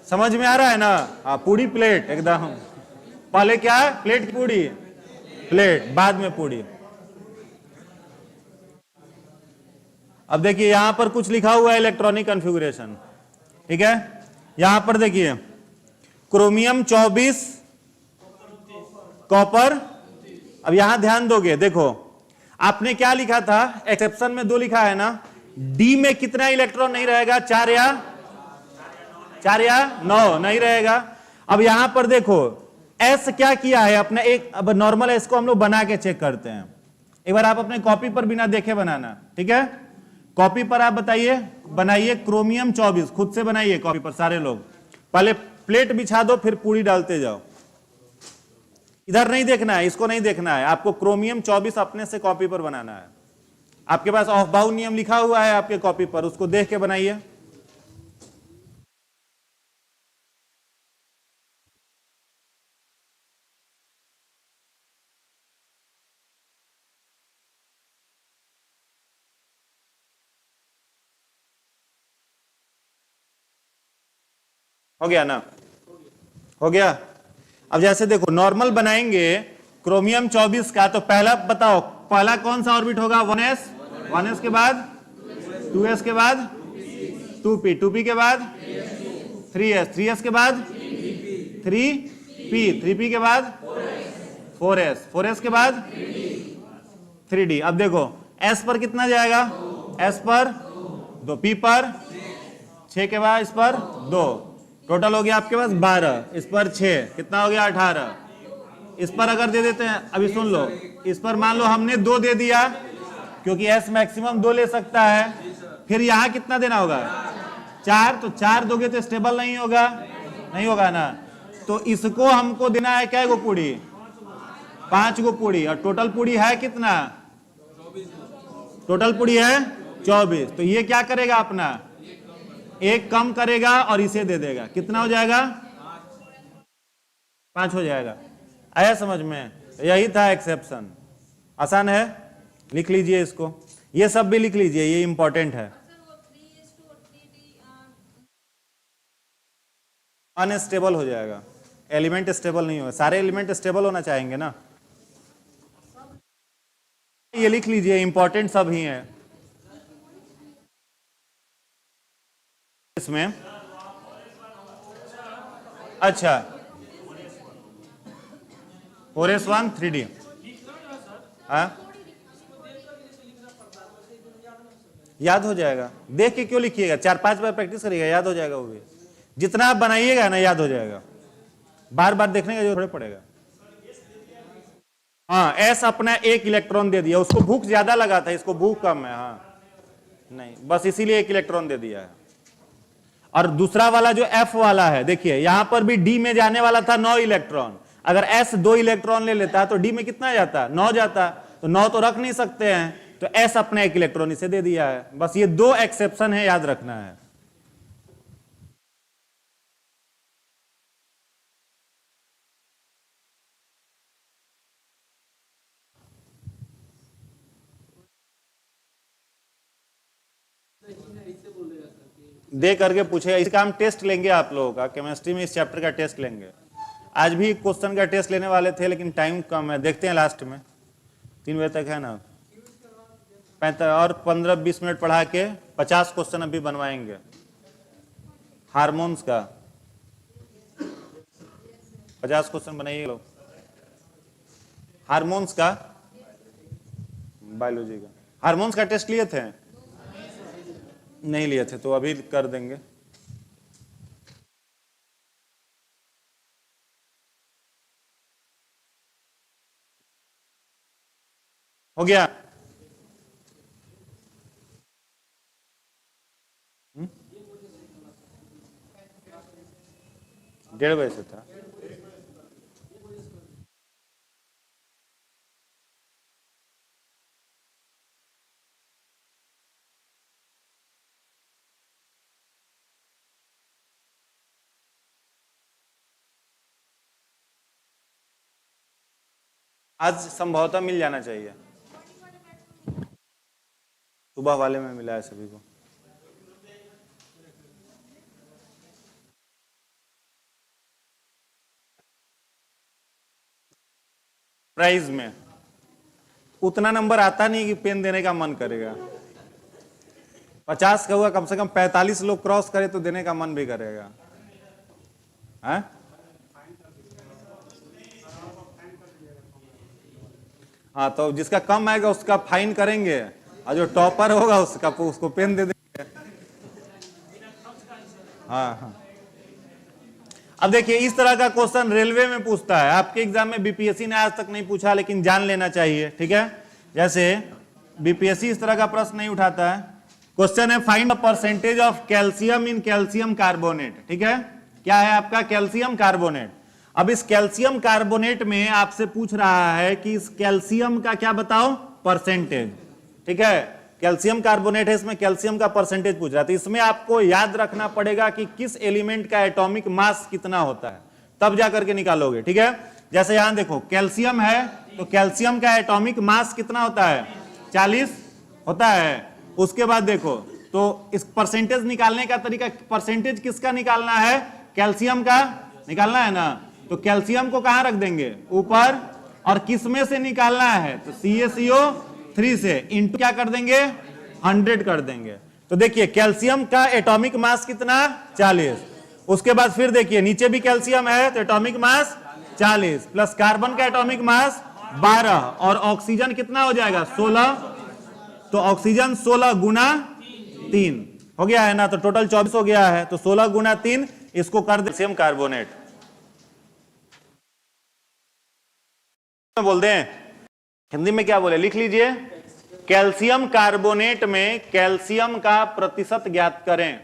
समझ में आ रहा है ना। हाँ पूरी प्लेट एकदम, पहले क्या है, प्लेट की पूरी, प्लेट बाद में पूरी। अब देखिए यहां पर कुछ लिखा हुआ है इलेक्ट्रॉनिक कॉन्फ़िगरेशन, ठीक है। यहां पर देखिए क्रोमियम 24 कॉपर। अब यहां ध्यान दोगे, देखो आपने क्या लिखा था, एक्सेप्शन में 2 लिखा है ना, डी में कितना इलेक्ट्रॉन नहीं रहेगा, 4 या 9 नहीं रहेगा। अब यहां पर देखो एस क्या किया है अपना, एक अब नॉर्मल एस को हम लोग बना के चेक करते हैं, एक बार आप अपने कॉपी पर बिना देखे बनाना, ठीक है। कॉपी पर आप बताइए, बनाइए क्रोमियम 24, खुद से बनाइए कॉपी पर सारे लोग, पहले प्लेट बिछा दो फिर पूरी डालते जाओ, इधर नहीं देखना है, इसको नहीं देखना है, आपको क्रोमियम 24 अपने से कॉपी पर बनाना है। आपके पास ऑफ बाउ नियम लिखा हुआ है आपके कॉपी पर, उसको देख के बनाइए। हो गया ना, हो गया। अब जैसे देखो नॉर्मल बनाएंगे क्रोमियम 24 का, तो पहला बताओ, पहला कौन सा ऑर्बिट होगा, 1s के बाद 2s के बाद 2p, 2p के बाद 3s के बाद 3p के बाद 4s के बाद 3d। अब देखो s पर कितना जाएगा, s पर 2, p पर 6 के बाद इस पर 2, टोटल हो गया आपके पास 12, इस पर 6, कितना हो गया 18। इस पर अगर दे देते हैं, अभी सुन लो, इस पर मान लो हमने 2 दे दिया, क्योंकि एस मैक्सिमम 2 ले सकता है, फिर यहां कितना देना होगा 4, तो 4 दोगे तो स्टेबल नहीं होगा, नहीं होगा ना, तो इसको हमको देना है क्या, गो पूरी, 5 गो पूरी, और टोटल पूरी है कितना, टोटल पूरी है 24, तो ये क्या करेगा अपना, एक कम करेगा और इसे दे देगा, कितना हो जाएगा 5 हो जाएगा। आया समझ में, यही था एक्सेप्शन, आसान है, लिख लीजिए इसको। ये सब भी लिख लीजिए, ये इंपॉर्टेंट है। अनस्टेबल हो जाएगा, एलिमेंट स्टेबल नहीं होगा, सारे एलिमेंट स्टेबल होना चाहेंगे ना। ये लिख लीजिए, इंपॉर्टेंट सब ही है इसमें। अच्छा 4s1 3D, हाँ याद हो जाएगा, देख के क्यों लिखिएगा, 4-5 बार प्रैक्टिस करिएगा, याद हो जाएगा वो भी। जितना आप बनाइएगा ना याद हो जाएगा, बार बार देखने का जरूरत पड़ेगा। हाँ एस अपना 1 इलेक्ट्रॉन दे दिया, उसको भूख ज्यादा लगा था, इसको भूख कम है, हाँ नहीं बस इसीलिए 1 इलेक्ट्रॉन दे दिया है। और दूसरा वाला जो एफ वाला है, देखिए यहां पर भी डी में जाने वाला था 9 इलेक्ट्रॉन, अगर एस 2 इलेक्ट्रॉन ले लेता तो डी में कितना जाता, 9 जाता, तो 9 तो रख नहीं सकते हैं, तो एस अपना 1 इलेक्ट्रॉन इसे दे दिया है। बस ये 2 एक्सेप्शन है, याद रखना है। दे करके पूछेगा, इसका हम टेस्ट लेंगे आप लोगों का, केमिस्ट्री में इस चैप्टर का टेस्ट लेंगे। आज भी क्वेश्चन का टेस्ट लेने वाले थे, लेकिन टाइम कम है, देखते हैं लास्ट में, 3 बजे तक है ना, 35 और 15-20 मिनट पढ़ा के 50 क्वेश्चन अभी बनवाएंगे हार्मोन्स का। 50 क्वेश्चन बनाइए लोग हार्मोन्स का, बायोलॉजी का। हार्मोन्स का टेस्ट लिए थे, नहीं लिए थे, तो अभी कर देंगे। हो गया? 1:30 बजे से था। आज संभवतः मिल जाना चाहिए, सुबह वाले में मिला है सभी को। प्राइज में उतना नंबर आता नहीं कि पेन देने का मन करेगा। 50 का हुआ, कम से कम 45 लोग क्रॉस करे तो देने का मन भी करेगा, है? हाँ तो जिसका कम आएगा उसका फाइन करेंगे, और जो टॉपर होगा उसको पेन दे देंगे। हाँ हाँ। अब देखिए इस तरह का क्वेश्चन रेलवे में पूछता है, आपके एग्जाम में बीपीएससी ने आज तक नहीं पूछा, लेकिन जान लेना चाहिए, ठीक है। जैसे बीपीएससी इस तरह का प्रश्न नहीं उठाता है। क्वेश्चन है find the percentage of calcium in calcium carbonate, ठीक है। क्या है आपका? Calcium carbonate. अब इस कैल्शियम कार्बोनेट में आपसे पूछ रहा है कि इस कैल्शियम का क्या बताओ, परसेंटेज, ठीक है। कैल्शियम कार्बोनेट है, इसमें कैल्शियम का परसेंटेज पूछ रहा है, तो इसमें आपको याद रखना पड़ेगा कि किस एलिमेंट का एटॉमिक मास कितना होता है, तब जाकर के निकालोगे, ठीक है। जैसे यहां देखो कैल्शियम है, तो कैल्शियम का एटॉमिक मास कितना होता है? 40 होता है। उसके बाद देखो, तो इस परसेंटेज निकालने का तरीका, परसेंटेज किसका निकालना है? कैल्शियम का निकालना है ना, तो कैल्शियम को कहां रख देंगे? ऊपर। और किस में से निकालना है? तो CaCO3 से, इंटू क्या कर देंगे? 100 कर देंगे। तो देखिए कैल्शियम का एटॉमिक मास कितना? 40। उसके बाद फिर देखिए नीचे भी कैल्शियम है, तो एटॉमिक मास 40 प्लस कार्बन का एटॉमिक मास 12, और ऑक्सीजन कितना हो जाएगा? 16। तो ऑक्सीजन 16 गुना 3 हो गया है ना, तो टोटल 24 हो गया है। तो 16 गुना 3, इसको कर दे कैल्शियम कार्बोनेट बोल दें। हिंदी में क्या बोले, लिख लीजिए। कैल्शियम कार्बोनेट में कैल्शियम का प्रतिशत ज्ञात करें।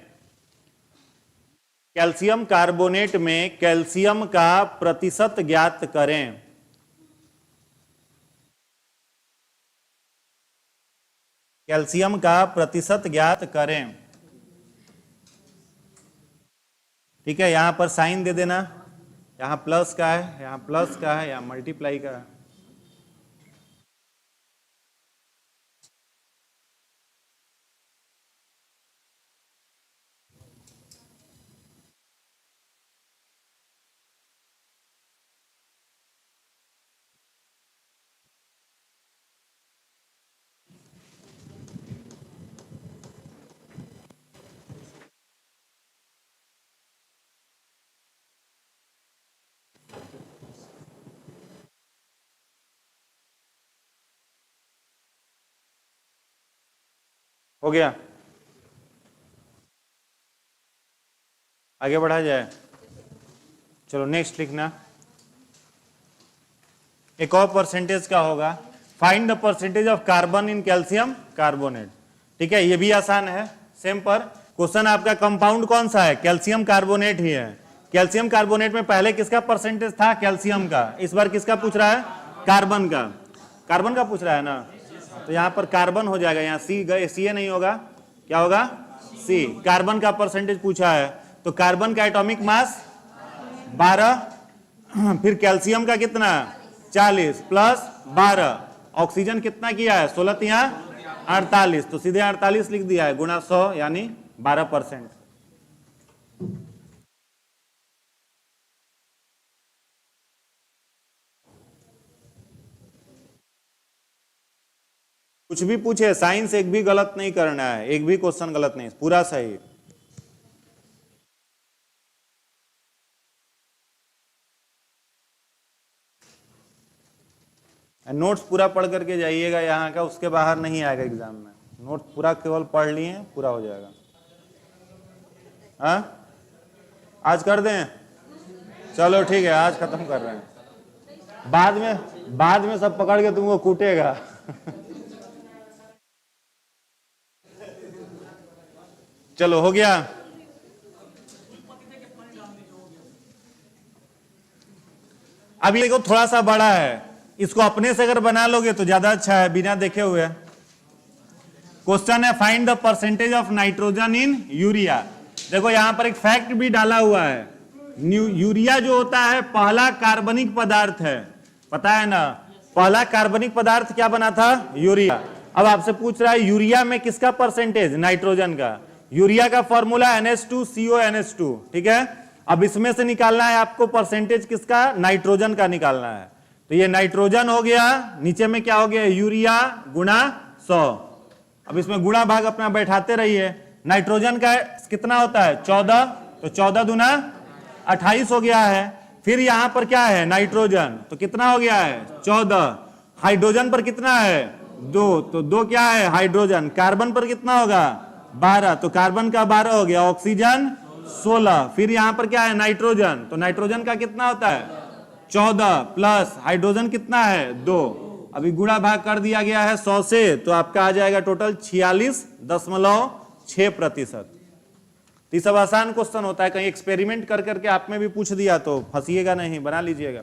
कैल्शियम कार्बोनेट में कैल्शियम का प्रतिशत ज्ञात करें। कैल्शियम का प्रतिशत ज्ञात करें, ठीक है। यहां पर साइन दे देना, यहां प्लस का है, यहां प्लस का है, यहां मल्टीप्लाई का है। हो गया, आगे बढ़ा जाए। चलो नेक्स्ट लिखना, एक और परसेंटेज का होगा, find the percentage of carbon in calcium carbonate. ठीक है, ये भी आसान है, सेम पर क्वेश्चन आपका कंपाउंड कौन सा है, कैल्शियम कार्बोनेट ही है। कैल्शियम कार्बोनेट में पहले किसका परसेंटेज था, कैल्शियम का, इस बार किसका पूछ रहा है, कार्बन का। कार्बन का पूछ रहा है ना, तो यहां पर कार्बन हो जाएगा, यहाँ सी गए, सी नहीं होगा, क्या होगा, सी। कार्बन का परसेंटेज पूछा है, तो कार्बन का एटॉमिक मास 12, फिर कैल्शियम का कितना 40 प्लस 12, ऑक्सीजन कितना किया है 16 यहाँ 48, तो सीधे 48 लिख दिया है, गुणा 100 यानी 12%। कुछ भी पूछे, साइंस एक भी गलत नहीं करना है, एक भी क्वेश्चन गलत नहीं, पूरा सही। नोट्स पूरा पढ़ करके जाइएगा यहाँ का, उसके बाहर नहीं आएगा एग्जाम में। नोट्स पूरा केवल पढ़ लिए, पूरा हो जाएगा। हाँ आज कर दें, चलो ठीक है, आज खत्म कर रहे हैं, बाद में सब पकड़ के तुमको कूटेगा। चलो हो गया। अभी देखो थोड़ा सा बड़ा है, इसको अपने से अगर बना लोगे तो ज्यादा अच्छा है, बिना देखे हुए। क्वेश्चन है find the percentage of nitrogen in urea. देखो यहां पर एक फैक्ट भी डाला हुआ है, यूरिया जो होता है पहला कार्बनिक पदार्थ है, पता है ना, पहला कार्बनिक पदार्थ क्या बना था, यूरिया। अब आपसे पूछ रहा है यूरिया में किसका परसेंटेज, नाइट्रोजन का। यूरिया का फॉर्मूला NH2CO NH2, ठीक है। अब इसमें से निकालना है आपको परसेंटेज किसका, नाइट्रोजन का निकालना है। तो ये नाइट्रोजन हो गया, नीचे में क्या हो गया, यूरिया गुणा 100। अब इसमें गुणा भाग अपना बैठाते रहिए। नाइट्रोजन का कितना होता है 14, तो 14 दूना 28 हो गया है। फिर यहां पर क्या है, नाइट्रोजन, तो कितना हो गया है 14। हाइड्रोजन पर कितना है 2, तो 2 क्या है हाइड्रोजन। कार्बन पर कितना होगा 12, तो कार्बन का 12 हो गया, ऑक्सीजन 16। फिर यहां पर क्या है नाइट्रोजन, तो नाइट्रोजन का कितना होता है 14 प्लस हाइड्रोजन कितना है 2। अभी गुणा भाग कर दिया गया है 100 से, तो आपका आ जाएगा टोटल 46.6%। ये सब आसान क्वेश्चन होता है, कहीं एक्सपेरिमेंट कर करके आप में भी पूछ दिया तो फंसिएगा नहीं, बना लीजिएगा।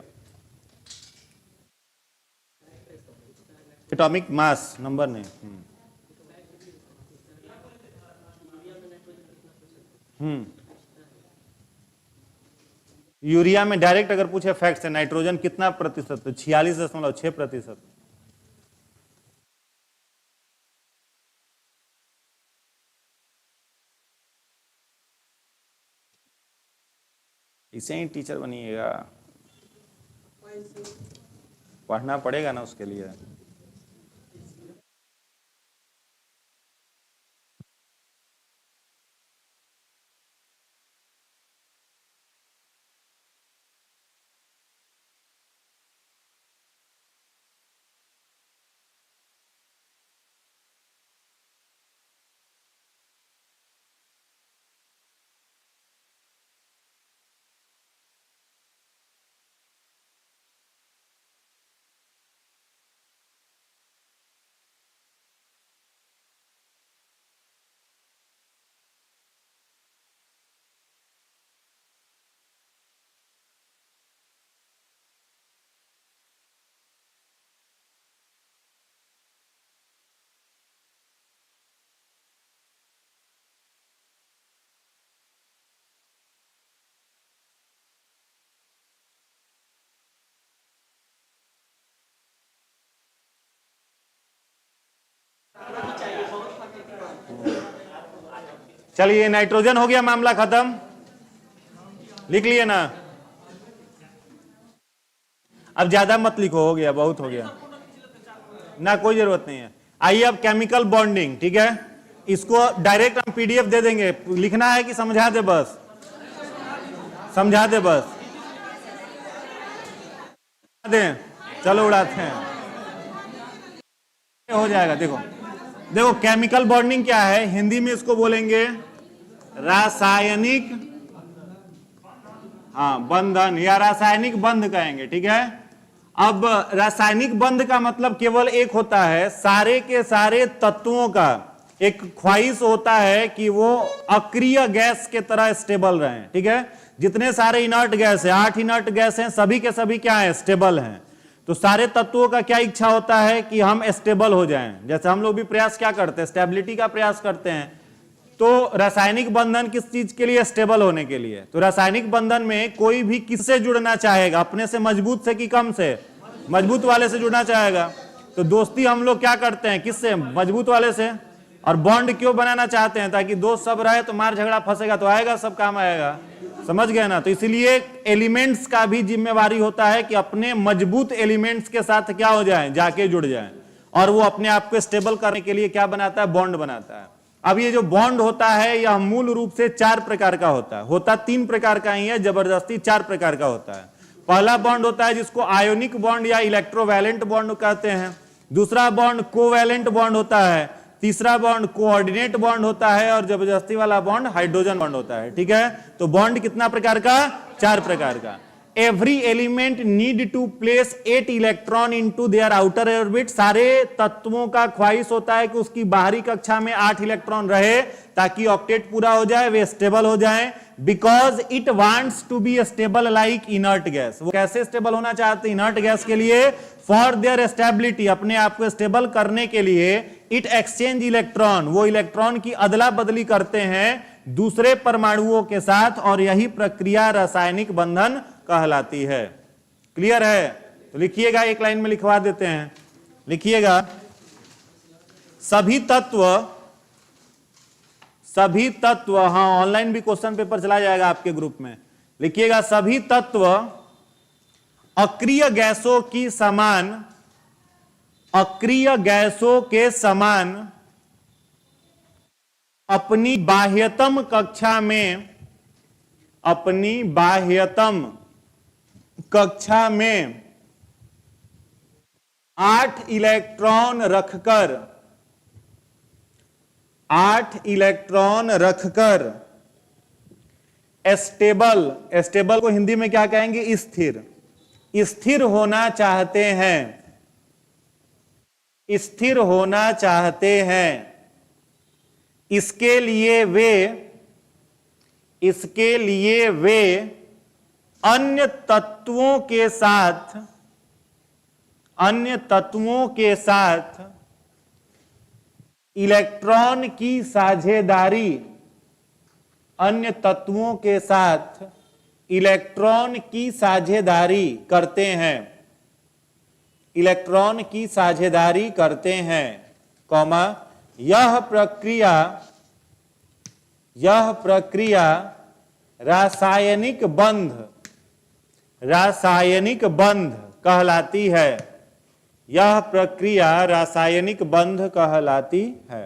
एटॉमिक मास नंबर नहीं। यूरिया में डायरेक्ट अगर पूछे फैक्ट से, नाइट्रोजन कितना प्रतिशत, तो 46.6%। इसे ही टीचर बनिएगा, पढ़ना पड़ेगा ना उसके लिए। चलिए नाइट्रोजन हो गया, मामला खत्म, लिख लिए ना। अब ज्यादा मत लिखो, हो गया, बहुत हो गया ना, कोई जरूरत नहीं है। आइए अब केमिकल बॉन्डिंग, ठीक है, इसको डायरेक्ट हम PDF दे देंगे, लिखना है कि समझा दे बस, समझा दे बस, दे चलो उड़ाते हैं, हो जाएगा। देखो देखो केमिकल बॉन्डिंग क्या है, हिंदी में इसको बोलेंगे रासायनिक, हाँ बंधन या रासायनिक बंध कहेंगे, ठीक है। अब रासायनिक बंध का मतलब केवल एक होता है, सारे के सारे तत्वों का एक ख्वाहिश होता है कि वो अक्रिय गैस के तरह स्टेबल रहें, ठीक है। जितने सारे इनर्ट गैस है, 8 इनर्ट गैस हैं, सभी के सभी क्या है, स्टेबल हैं। तो सारे तत्वों का क्या इच्छा होता है कि हम स्टेबल हो जाएं। जैसे हम लोग भी प्रयास क्या करते हैं, स्टेबिलिटी का प्रयास करते हैं। तो रासायनिक बंधन किस चीज के लिए, स्टेबल होने के लिए। तो रासायनिक बंधन में कोई भी किससे जुड़ना चाहेगा, अपने से मजबूत से कि कम से, मजबूत वाले से जुड़ना चाहेगा। तो दोस्ती हम लोग क्या करते हैं, किससे, मजबूत वाले से। और बॉन्ड क्यों बनाना चाहते हैं, ताकि दोस्त सब रहे तो मार झगड़ा फंसेगा तो आएगा, सब काम आएगा, समझ गए ना। तो इसीलिए एलिमेंट्स का भी जिम्मेवारी होता है कि अपने मजबूत एलिमेंट्स के साथ क्या हो जाए, जाके जुड़ जाए। और वो अपने आप को स्टेबल करने के लिए क्या बनाता है, बॉन्ड बनाता है। अब ये जो बॉन्ड होता है यह मूल रूप से 4 प्रकार का होता 3 प्रकार का ही है, जबरदस्ती 4 प्रकार का होता है। पहला बॉन्ड होता है जिसको आयोनिक बॉन्ड या इलेक्ट्रोवैलेंट बॉन्ड कहते हैं। दूसरा बॉन्ड कोवैलेंट बॉन्ड होता है। तीसरा बॉन्ड कोऑर्डिनेट बॉन्ड होता है। और जबरदस्ती वाला बॉन्ड हाइड्रोजन बॉन्ड होता है, ठीक है। तो बॉन्ड कितना प्रकार का, 4 प्रकार का। Every element need to place 8 electron into their outer orbit. सारे तत्वों का ख्वाहिश होता है कि उसकी बाहरी कक्षा में 8 इलेक्ट्रॉन रहे, ताकि ऑक्टेट पूरा हो जाए, वे स्टेबल हो जाएं। Because it wants to be stable like inert gas. वो कैसे स्टेबल होना चाहते, इनर्ट गैस के लिए, फॉर देयर स्टेबिलिटी, अपने आप को स्टेबल करने के लिए। इट एक्सचेंज इलेक्ट्रॉन, वो इलेक्ट्रॉन की अदला बदली करते हैं दूसरे परमाणुओं के साथ, और यही प्रक्रिया रासायनिक बंधन कहलाती है। क्लियर है। तो लिखिएगा, एक लाइन में लिखवा देते हैं, लिखिएगा सभी तत्व, हाँ ऑनलाइन भी क्वेश्चन पेपर चला जाएगा आपके ग्रुप में। लिखिएगा सभी तत्व अक्रिय गैसों की समान, अक्रिय गैसों के समान अपनी बाह्यतम कक्षा में, अपनी बाह्यतम कक्षा में 8 इलेक्ट्रॉन रखकर, 8 इलेक्ट्रॉन रखकर स्टेबल, स्टेबल को हिंदी में क्या कहेंगे, स्थिर, स्थिर होना चाहते हैं, स्थिर होना चाहते हैं। इसके लिए वे अन्य तत्वों के साथ, अन्य तत्वों के साथ इलेक्ट्रॉन की साझेदारी, अन्य तत्वों के साथ इलेक्ट्रॉन की साझेदारी करते हैं, इलेक्ट्रॉन की साझेदारी करते हैं, कॉमा, यह प्रक्रिया रासायनिक बंध कहलाती है। यह प्रक्रिया रासायनिक बंध कहलाती है।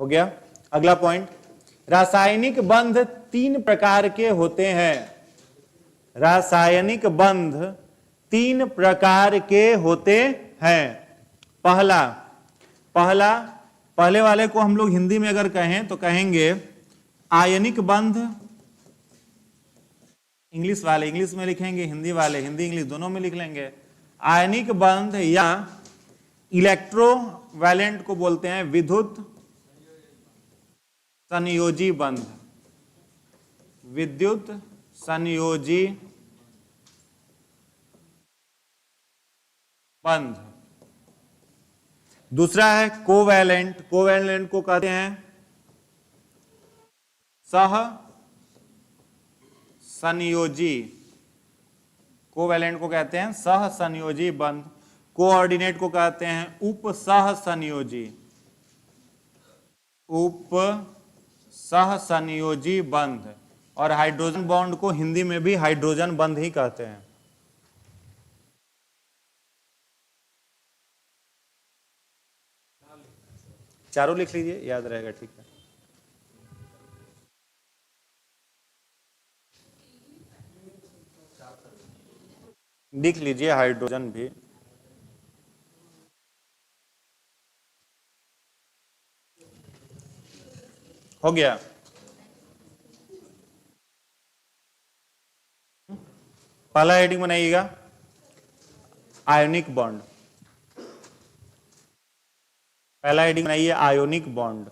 हो गया। अगला पॉइंट, रासायनिक बंध 3 प्रकार के होते हैं। रासायनिक बंध 3 प्रकार के होते हैं। पहले वाले को हम लोग हिंदी में अगर कहें तो कहेंगे आयनिक बंध। इंग्लिश वाले इंग्लिश में लिखेंगे, हिंदी वाले हिंदी इंग्लिश दोनों में लिख लेंगे। आयनिक बंध या इलेक्ट्रोवैलेंट को बोलते हैं विद्युत संयोजी बंध, विद्युत संयोजी बंध। दूसरा है कोवैलेंट, कोवैलेंट को कहते हैं सह संयोजी, कोवैलेंट को कहते हैं सह संयोजी बंध। कोऑर्डिनेट को कहते हैं उप सह संयोजी, उप सह संयोजी बंध। और हाइड्रोजन बॉन्ड को हिंदी में भी हाइड्रोजन बंध ही कहते हैं। चारों लिख लीजिए, याद रहेगा, ठीक है। लिख लीजिए हाइड्रोजन भी। हो गया। पहला हेडिंग बनाइएगा आयोनिक बॉन्ड। पहला हेडिंग बनाइए ionic bond.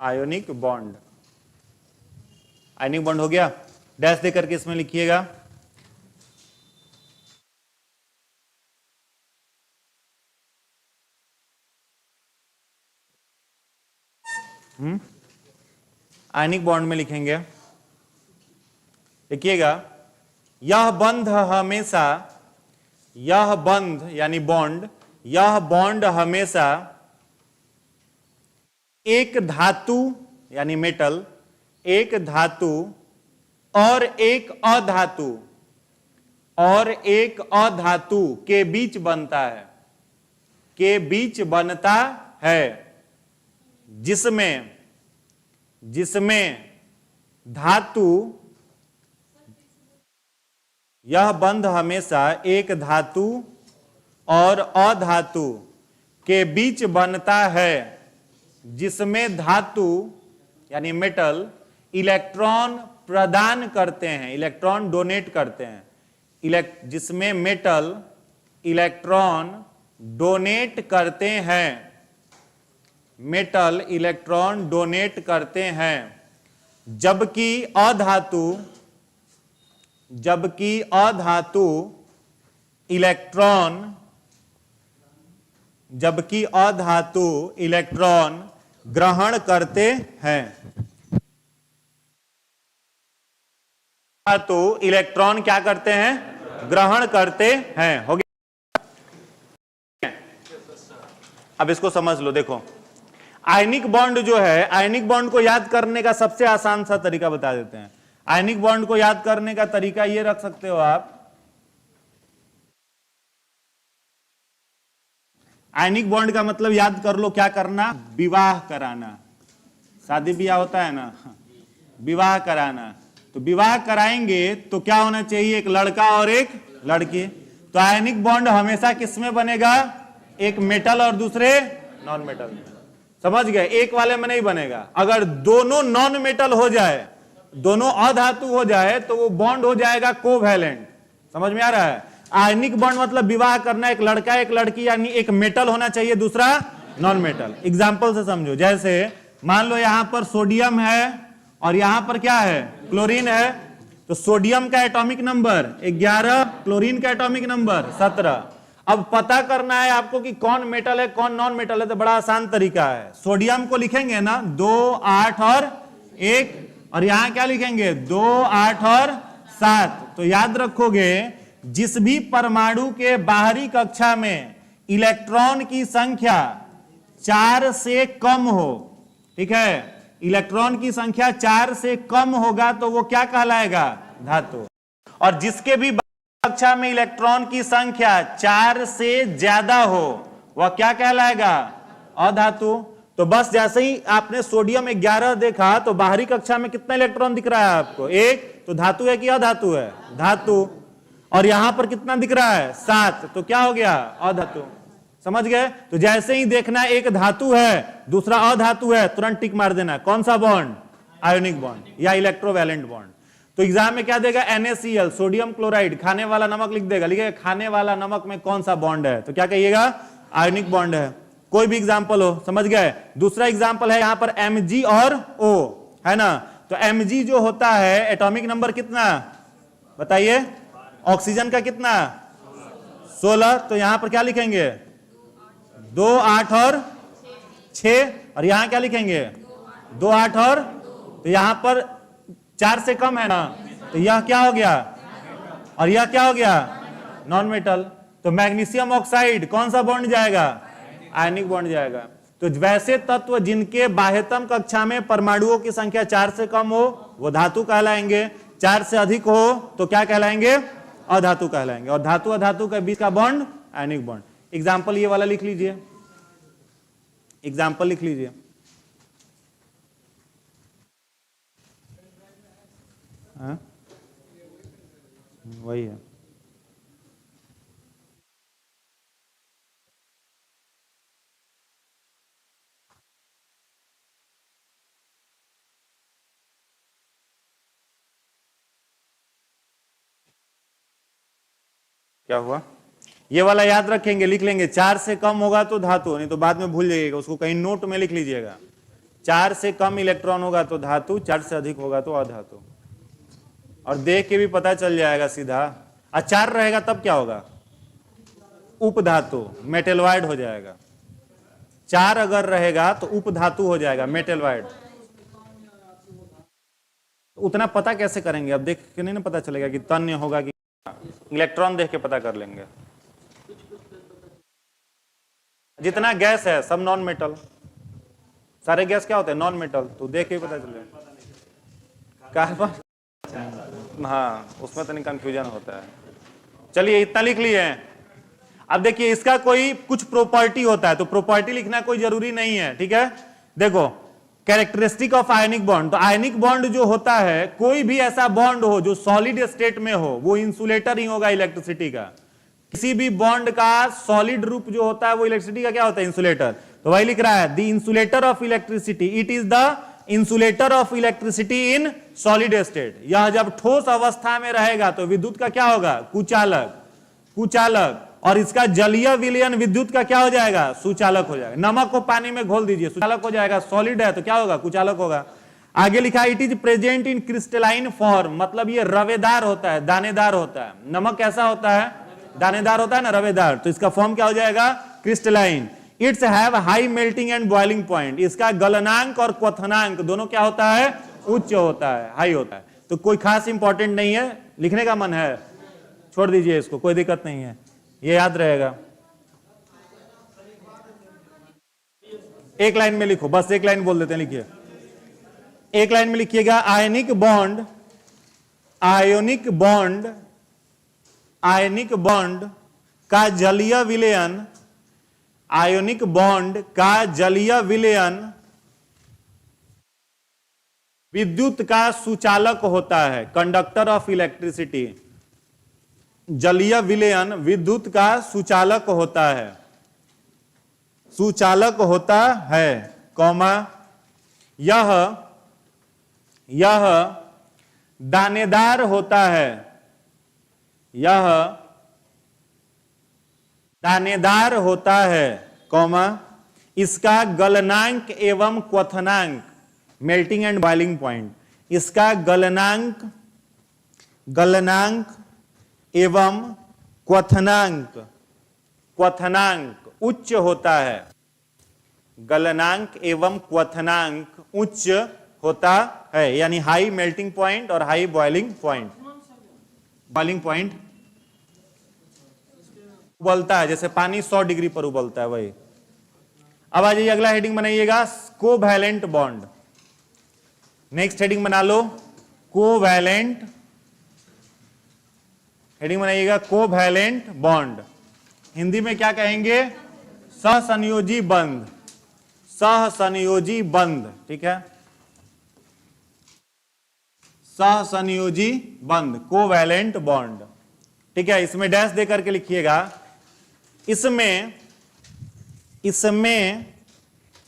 Ionic bond, ionic bond हो गया। डैश दे करके इसमें लिखिएगा आयनिक बॉन्ड में लिखेंगे, देखिएगा यह बंध हमेशा, यह बंध यानी बॉन्ड, यह बॉन्ड हमेशा एक धातु यानी मेटल, एक धातु और एक अधातु, और एक अधातु के बीच बनता है, के बीच बनता है, जिसमें धातु, यह बंध हमेशा एक धातु और अधातु के बीच बनता है, जिसमें धातु यानी मेटल इलेक्ट्रॉन प्रदान करते हैं, इलेक्ट्रॉन डोनेट करते हैं, जिसमें मेटल इलेक्ट्रॉन डोनेट करते हैं, मेटल इलेक्ट्रॉन डोनेट करते हैं, जबकि अधातु, इलेक्ट्रॉन ग्रहण करते हैं। तो इलेक्ट्रॉन क्या करते हैं? ग्रहण करते हैं। हो गया। अब इसको समझ लो, देखो आयनिक बॉन्ड जो है, आयनिक बॉन्ड को याद करने का सबसे आसान सा तरीका बता देते हैं। आयनिक बॉन्ड को याद करने का तरीका ये रख सकते हो आप, आयनिक बॉन्ड का मतलब याद कर लो, क्या करना? विवाह कराना। शादी ब्याह होता है ना, विवाह कराना। तो विवाह कराएंगे तो क्या होना चाहिए? एक लड़का और एक लड़की। तो आयनिक बॉन्ड हमेशा किसमें बनेगा? एक मेटल और दूसरे नॉन मेटल में। समझ गए? एक वाले में नहीं बनेगा। अगर दोनों नॉन मेटल हो जाए, दोनों अधातु हो जाए, तो वो बॉन्ड हो जाएगा कोवैलेंट। समझ में आ रहा है? आयनिक बॉन्ड मतलब विवाह करना, एक लड़का एक लड़की, यानी एक मेटल होना चाहिए, दूसरा नॉन मेटल। एग्जाम्पल से समझो, जैसे मान लो यहां पर सोडियम है और यहां पर क्या है? क्लोरीन है। तो सोडियम का एटॉमिक नंबर 11, क्लोरीन का एटॉमिक नंबर 17। अब पता करना है आपको कि कौन मेटल है कौन नॉन मेटल है, तो बड़ा आसान तरीका है। सोडियम को लिखेंगे ना 2, 8 और 1, और यहां क्या लिखेंगे? 2, 8 और 7। तो याद रखोगे, जिस भी परमाणु के बाहरी कक्षा में इलेक्ट्रॉन की संख्या 4 से कम हो, ठीक है, इलेक्ट्रॉन की संख्या 4 से कम होगा तो वो क्या कहलाएगा? धातु। और जिसके भी कक्षा में इलेक्ट्रॉन की संख्या 4 से ज्यादा हो, वह क्या कहलाएगा? अधातु। तो बस जैसे ही आपने सोडियम 11 देखा तो बाहरी कक्षा में कितना इलेक्ट्रॉन दिख रहा है आपको? 1। तो धातु है कि अधातु है? धातु। और यहां पर कितना दिख रहा है? 7। तो क्या हो गया? अधातु। समझ गए? तो जैसे ही देखना एक धातु है दूसरा अधातु है, तुरंत टिक मार देना। कौन सा बॉन्ड? आयोनिक बॉन्ड या इलेक्ट्रोवैलेंट बॉन्ड। तो एग्जाम में क्या देगा? NaCl, सोडियम क्लोराइड, खाने वाला नमक लिख देगा, लिखेगा खाने वाला नमक में कौन सा बॉन्ड है, तो क्या कहिएगा? आयोनिक बॉन्ड है। कोई भी एग्जाम्पल हो, समझ गए? दूसरा एग्जाम्पल है यहां पर Mg और O, है ना? तो Mg जो होता है एटॉमिक नंबर कितना बताइए? ऑक्सीजन का कितना? 16। तो यहां पर क्या लिखेंगे? 2, 8 और 6। और यहां क्या लिखेंगे? 2, 8 और, तो यहां पर 4 से कम है ना, तो यह क्या हो गया? और यह क्या हो गया? Non metal. तो मैग्नीशियम ऑक्साइड कौन सा बॉन्ड जाएगा? आयनिक बॉन्ड जाएगा। तो वैसे तत्व जिनके बाह्यतम कक्षा में परमाणुओं की संख्या 4 से कम हो वो धातु कहलाएंगे, 4 से अधिक हो तो क्या कहलाएंगे? अधातु कहलाएंगे। और धातु अधातु के बीच का बॉन्ड आयनिक बॉन्ड। एग्जाम्पल ये वाला लिख लीजिए, एग्जाम्पल लिख लीजिए। हाँ? वही है। क्या हुआ, ये वाला याद रखेंगे, लिख लेंगे, 4 से कम होगा तो धातु, नहीं तो बाद में भूल जाइएगा, उसको कहीं नोट में लिख लीजिएगा। 4 से कम इलेक्ट्रॉन होगा तो धातु, 4 से अधिक होगा तो अधातु, और देख के भी पता चल जाएगा सीधा। और 4 रहेगा तब क्या होगा, उपधातु, मेटलवाइड हो जाएगा। 4 अगर रहेगा तो उपधातु हो जाएगा, मेटलवाइड। उतना पता कैसे करेंगे, अब देख के नहीं ना पता चलेगा कि तन्य होगा कि, इलेक्ट्रॉन देख के पता कर लेंगे। जितना गैस है सब नॉन मेटल, सारे गैस क्या होते हैं, नॉन मेटल, तो देख के पता चलेगा। कार्बन, हाँ उसमें तो नहीं कंफ्यूजन होता है। चलिए इतना लिख लिए हैं। अब देखिए इसका कोई कुछ प्रॉपर्टी होता है, तो प्रॉपर्टी लिखना कोई जरूरी नहीं है, ठीक है। देखो कैरेक्टरिस्टिक ऑफ आयनिक बॉन्ड, तो आयनिक बॉन्ड जो होता है, कोई भी ऐसा बॉन्ड हो जो सॉलिड स्टेट में हो, वो इंसुलेटर ही होगा इलेक्ट्रिसिटी का। किसी भी बॉन्ड का सॉलिड रूप जो होता है वो इलेक्ट्रिसिटी का क्या होता है, इंसुलेटर। तो वही लिख रहा है, the insulator of electricity, it is the insulator of electricity in solid state. यह जब ठोस अवस्था में रहेगा तो विद्युत का क्या होगा, कुचालक, कुचालक, और इसका जलीय विलयन विद्युत का क्या हो जाएगा, सुचालक हो जाएगा। नमक को पानी में घोल दीजिए, सुचालक हो जाएगा, सॉलिड है तो क्या होगा, कुचालक होगा। आगे लिखा है, it is present in crystalline form, मतलब ये रवेदार होता है, दानेदार होता है। नमक कैसा होता है, दानेदार होता है ना, रवेदार, तो इसका फॉर्म क्या हो जाएगा, crystalline. It's have high melting and boiling point, इसका गलनांक और क्वथनांक दोनों क्या होता है, उच्च होता है, हाई होता है। तो कोई खास इंपॉर्टेंट नहीं है, लिखने का मन है छोड़ दीजिए इसको, कोई दिक्कत नहीं है, ये याद रहेगा। एक लाइन में लिखो, बस एक लाइन बोल देते हैं, लिखिए एक लाइन में लिखिएगा, ionic bond, ionic bond, ionic bond का जलीय विलयन, आयोनिक बॉन्ड का जलीय विलयन विद्युत का सुचालक होता है, कंडक्टर ऑफ इलेक्ट्रिसिटी। जलीय विलयन विद्युत का सुचालक होता है, सुचालक होता है, कौमा, यह दानेदार होता है, यह दानेदार होता है, कौमा, इसका गलनांक एवं क्वथनांक, मेल्टिंग एंड बॉइलिंग पॉइंट, इसका गलनांक, गलनांक एवं क्वथनांक, क्वथनांक उच्च होता है, गलनांक एवं क्वथनांक उच्च होता है, यानी हाई मेल्टिंग पॉइंट और high boiling point. Boiling point उबलता है, जैसे पानी 100 डिग्री पर उबलता है, वही। अब आ जाइए अगला हेडिंग बनाइएगा, कोवैलेंट बॉन्ड। नेक्स्ट हेडिंग बना लो, कोवैलेंट, हेडिंग बनाइएगा कोवैलेंट बॉन्ड। हिंदी में क्या कहेंगे, सहसंयोजी बंध, सहसंयोजी बंध, ठीक है, सहसंयोजी बंध, कोवैलेंट बॉन्ड, ठीक है। इसमें डैश दे करके लिखिएगा, इसमें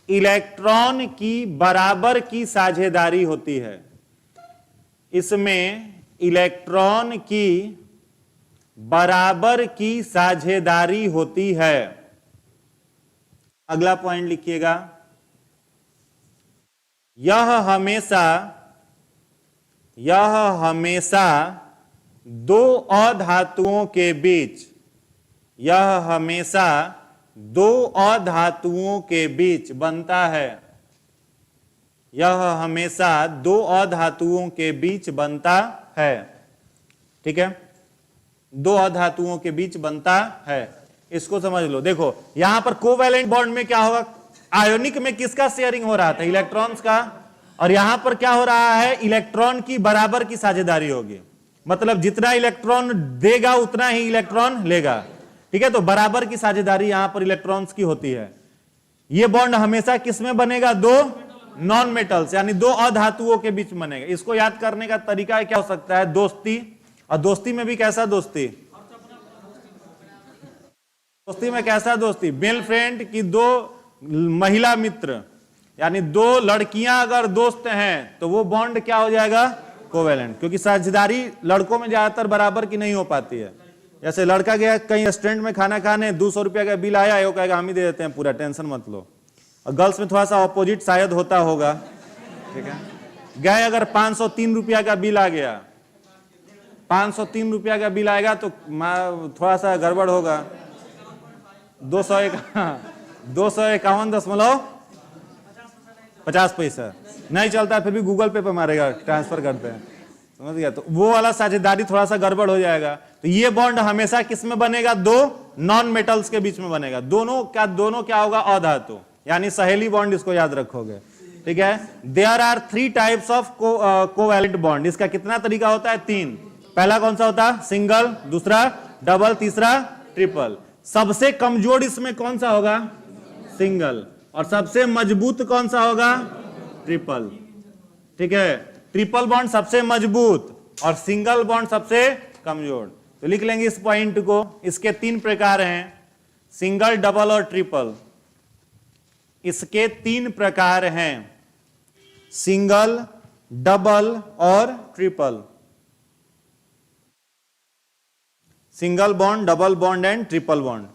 इलेक्ट्रॉन की बराबर की साझेदारी होती है, इसमें इलेक्ट्रॉन की बराबर की साझेदारी होती है। अगला पॉइंट लिखिएगा, यह हमेशा दो अधातुओं के बीच, यह हमेशा दो अधातुओं के बीच बनता है, यह हमेशा दो अधातुओं के बीच बनता है, ठीक है, दो अधातुओं के बीच बनता है, इसको समझ लो। देखो यहां पर कोवैलेंट बॉन्ड में क्या होगा, आयोनिक में किसका शेयरिंग हो रहा था, इलेक्ट्रॉन्स का, और यहां पर क्या हो रहा है, इलेक्ट्रॉन की बराबर की साझेदारी होगी, मतलब जितना इलेक्ट्रॉन देगा उतना ही इलेक्ट्रॉन लेगा, ठीक है। तो बराबर की साझेदारी यहां पर इलेक्ट्रॉन्स की होती है। यह बॉन्ड हमेशा किसमें बनेगा, दो नॉन मेटल्स यानी दो अधातुओं के बीच बनेगा। इसको याद करने का तरीका क्या हो सकता है, दोस्ती, और दोस्ती में भी कैसा दोस्ती, दोस्ती में कैसा दोस्ती, मेल फ्रेंड की दो महिला मित्र, यानी दो लड़कियां अगर दोस्त हैं तो वो बॉन्ड क्या हो जाएगा, कोवैलेंट, क्योंकि साझेदारी लड़कों में ज्यादातर बराबर की नहीं हो पाती है, जैसे लड़का गया कहीं रेस्टोरेंट में खाना खाने, 200 रुपया का बिल आया, वो कहेगा हम ही दे देते हैं पूरा, टेंशन मत लो। और गर्ल्स में थोड़ा सा ऑपोजिट शायद होता होगा, ठीक है। गए अगर 503 रुपया का बिल आ गया, 503 रुपया का बिल आएगा तो थोड़ा सा गड़बड़ होगा। 251.50 नहीं चलता, फिर भी गूगल पे मारेगा, ट्रांसफर करते हैं, समझ गया। तो वो वाला साझेदारी थोड़ा सा गड़बड़ हो जाएगा। तो ये बॉन्ड हमेशा किस में बनेगा? दो नॉन मेटल्स के बीच में बनेगा। दोनों क्या होगा? अधातु, यानी सहेली बॉन्ड, इसको याद रखोगे, ठीक है। There are 3 types of covalent bond. इसका कितना तरीका होता है? 3। पहला कौन सा होता है? सिंगल, दूसरा डबल, तीसरा ट्रिपल। सबसे कमजोर इसमें कौन सा होगा? सिंगल। और सबसे मजबूत कौन सा होगा? ट्रिपल, ठीक है। ट्रिपल बॉन्ड सबसे मजबूत और सिंगल बॉन्ड सबसे कमजोर। तो लिख लेंगे इस पॉइंट को। इसके 3 प्रकार हैं, सिंगल, डबल और ट्रिपल। इसके 3 प्रकार हैं, सिंगल, डबल और triple. Single bond, double bond and triple bond.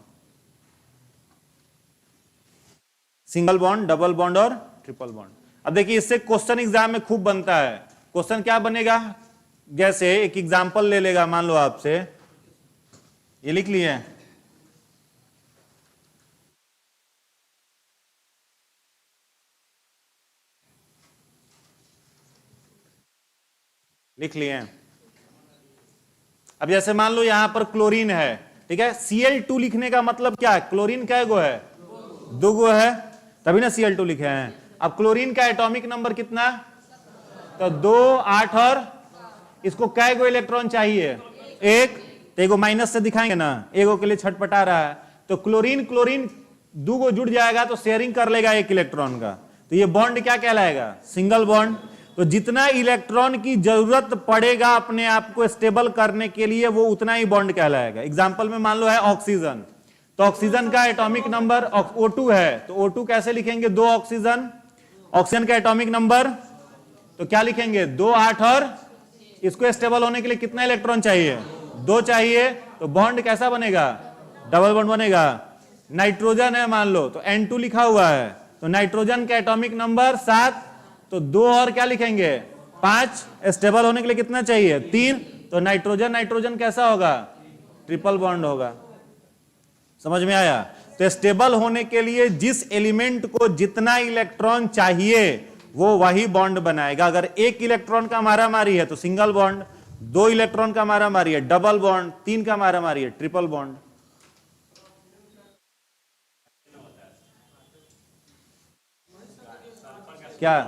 Single bond, double bond और ट्रिपल बॉन्ड। अब देखिए, इससे क्वेश्चन एग्जाम में खूब बनता है। क्वेश्चन क्या बनेगा? जैसे एक एग्जांपल ले लेगा, मान लो आपसे, ये लिख लिए, लिख लिए। अब जैसे मान लो यहां पर क्लोरीन है, ठीक है। Cl2 लिखने का मतलब क्या है? क्लोरीन कै गो है? 2 गो है, तभी ना Cl2 लिखे हैं। अब क्लोरीन का एटॉमिक नंबर कितना? तो 2, 8 और इसको कै गो इलेक्ट्रॉन चाहिए? 1। तो एगो माइनस से दिखाएंगे ना, एगो के लिए छटपटा रहा है। तो क्लोरीन 2 गो जुड़ जाएगा तो शेयरिंग कर लेगा 1 इलेक्ट्रॉन का। तो ये बॉन्ड क्या कहलाएगा? Single bond. तो जितना इलेक्ट्रॉन की जरूरत पड़ेगा अपने आप को स्टेबल करने के लिए, वो उतना ही बॉन्ड कहलाएगा। एग्जांपल में मान लो है ऑक्सीजन, तो ऑक्सीजन का एटॉमिक नंबर O2 है, तो O2 कैसे लिखेंगे? 2 ऑक्सीजन। ऑक्सीजन का एटॉमिक नंबर तो क्या लिखेंगे? 2, 8 और इसको स्टेबल होने के लिए कितना इलेक्ट्रॉन चाहिए? 2 चाहिए। तो बॉन्ड कैसा बनेगा? डबल बॉन्ड बनेगा। नाइट्रोजन है मान लो, तो N2 लिखा हुआ है, तो नाइट्रोजन का एटॉमिक नंबर 7, तो 2 और क्या लिखेंगे? 5। स्टेबल होने के लिए कितना चाहिए? 3। तो नाइट्रोजन कैसा होगा? ट्रिपल बॉन्ड होगा। समझ में आया? तो स्टेबल होने के लिए जिस एलिमेंट को जितना इलेक्ट्रॉन चाहिए वो वही बॉन्ड बनाएगा। अगर 1 इलेक्ट्रॉन का मारामारी है तो सिंगल बॉन्ड, 2 इलेक्ट्रॉन का मारामारी है डबल बॉन्ड, 3 का मारामारी है ट्रिपल बॉन्ड। क्या?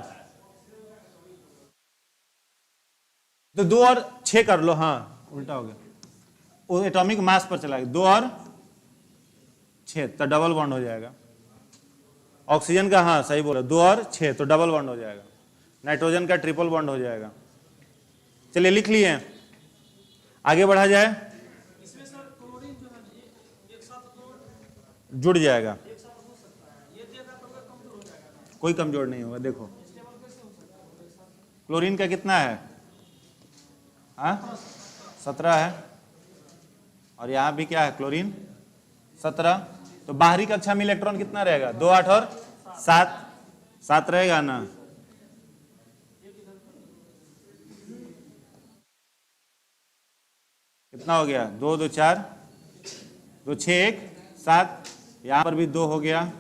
तो 2 और 6 कर लो। हाँ, उल्टा हो गया, वो एटॉमिक मास पर चला गया। 2 और 6 तो डबल बॉन्ड हो जाएगा। ऑक्सीजन का, हाँ सही बोला, 2 और 6 तो डबल बॉन्ड हो जाएगा। नाइट्रोजन का ट्रिपल बॉन्ड हो जाएगा। चलिए लिख लिए, आगे बढ़ा जाए। इसमें सर क्लोरीन जो है एक साथ जुड़ जाएगा, ये देगा तो कमजोर हो जाएगा। कोई कमजोर नहीं होगा। देखो क्लोरीन का कितना है? हाँ 17 है, और यहां भी क्या है? क्लोरीन 17। तो बाहरी कक्षा में इलेक्ट्रॉन कितना रहेगा? 2, 8 और 7 रहेगा ना। कितना हो गया? 2, 2, 4, 2, 6, 1, 7। यहां पर भी 2 हो गया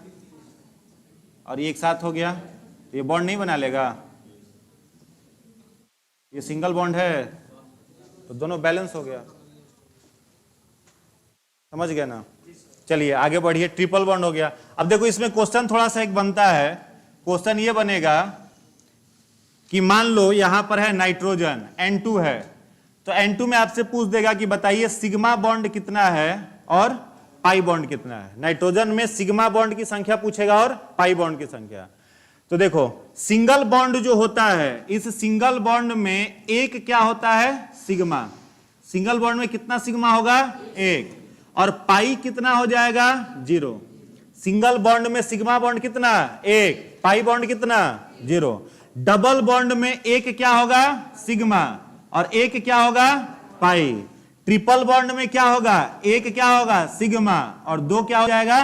और ये एक साथ हो गया। तो ये बॉन्ड नहीं बना लेगा? ये सिंगल बॉन्ड है तो दोनों बैलेंस हो गया। समझ गए ना? चलिए आगे बढ़िए। ट्रिपल बॉन्ड हो गया। अब देखो इसमें क्वेश्चन थोड़ा सा एक बनता है। क्वेश्चन ये बनेगा कि मान लो यहां पर है नाइट्रोजन, N2 है, तो N2 में आपसे पूछ देगा कि बताइए सिग्मा बॉन्ड कितना है और पाई बॉन्ड कितना है। नाइट्रोजन में सिग्मा बॉन्ड की संख्या पूछेगा और पाई बॉन्ड की संख्या। तो देखो सिंगल बॉन्ड जो होता है, इस सिंगल बॉन्ड में एक क्या होता है? सिग्मा। सिंगल बॉन्ड में कितना सिग्मा होगा? 1। और पाई कितना हो जाएगा? 0। सिंगल बॉन्ड में सिग्मा बॉन्ड कितना? 1। पाई बॉन्ड कितना? 0। डबल बॉन्ड में एक क्या होगा? सिग्मा, और एक क्या होगा? पाई। ट्रिपल बॉन्ड में क्या होगा, एक क्या होगा सिग्मा और दो क्या हो जाएगा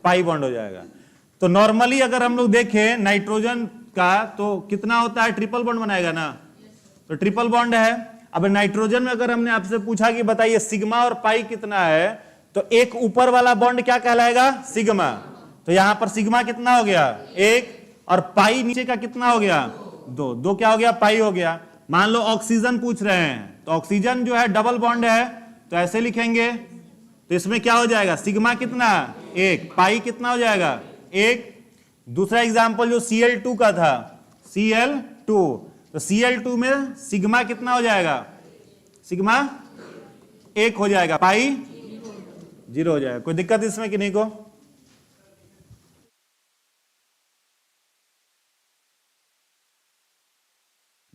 पाई बॉन्ड हो जाएगा। तो नॉर्मली अगर हम लोग देखें नाइट्रोजन का तो कितना होता है, ट्रिपल बॉन्ड बनाएगा ना, तो ट्रिपल बॉन्ड है। अब नाइट्रोजन में अगर हमने आपसे पूछा कि बताइए सिग्मा और पाई कितना है, तो एक ऊपर वाला बॉन्ड क्या कहलाएगा सिग्मा, तो यहां पर सिग्मा कितना हो गया एक, और पाई नीचे का कितना हो गया दो, दो क्या हो गया पाई हो गया। मान लो ऑक्सीजन पूछ रहे हैं, तो ऑक्सीजन जो है डबल बॉन्ड है, तो ऐसे लिखेंगे, तो इसमें क्या हो जाएगा सिग्मा कितना एक, पाई कितना हो जाएगा एक। दूसरा एग्जांपल जो Cl2 का था, Cl2, तो Cl2 में सिग्मा कितना हो जाएगा, सिग्मा एक हो जाएगा, पाई जीरो हो जाएगा। कोई दिक्कत इसमें कि नहीं को,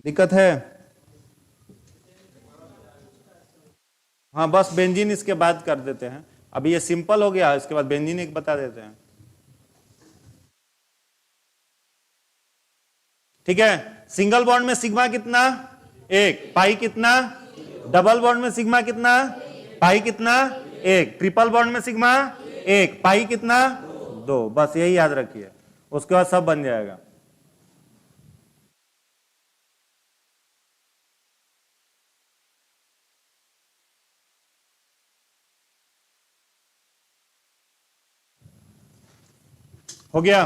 दिक्कत है? हाँ बस बेंजीन इसके बाद कर देते हैं, अभी ये सिंपल हो गया, इसके बाद बेंजीन एक बता देते हैं, ठीक है। सिंगल बॉन्ड में सिग्मा कितना एक, पाई कितना, डबल बॉन्ड में सिग्मा कितना, पाई कितना एक, ट्रिपल बॉन्ड में सिग्मा एक, पाई कितना दो, बस यही याद रखिए, उसके बाद सब बन जाएगा। हो गया?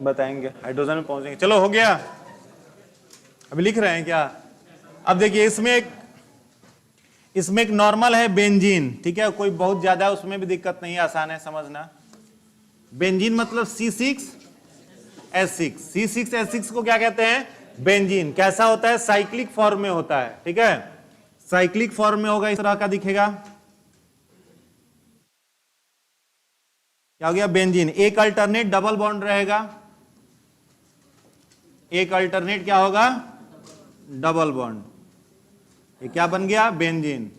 बताएंगे हाइड्रोजन में पहुंचेंगे। चलो हो गया, अभी लिख रहे हैं क्या? अब देखिए इसमें एक नॉर्मल है बेंजीन, ठीक है, कोई बहुत ज्यादा उसमें भी दिक्कत नहीं है, आसान है समझना। बेंजीन मतलब C6H6, C6H6 को क्या कहते हैं बेंजीन। कैसा होता है, साइक्लिक फॉर्म में होता है, ठीक है, साइक्लिक फॉर्म में होगा, इस तरह का दिखेगा। क्या हो गया बेंजीन, एक अल्टरनेट डबल बॉन्ड रहेगा, एक अल्टरनेट क्या होगा डबल बॉन्ड, ये क्या बन गया बेंजीन।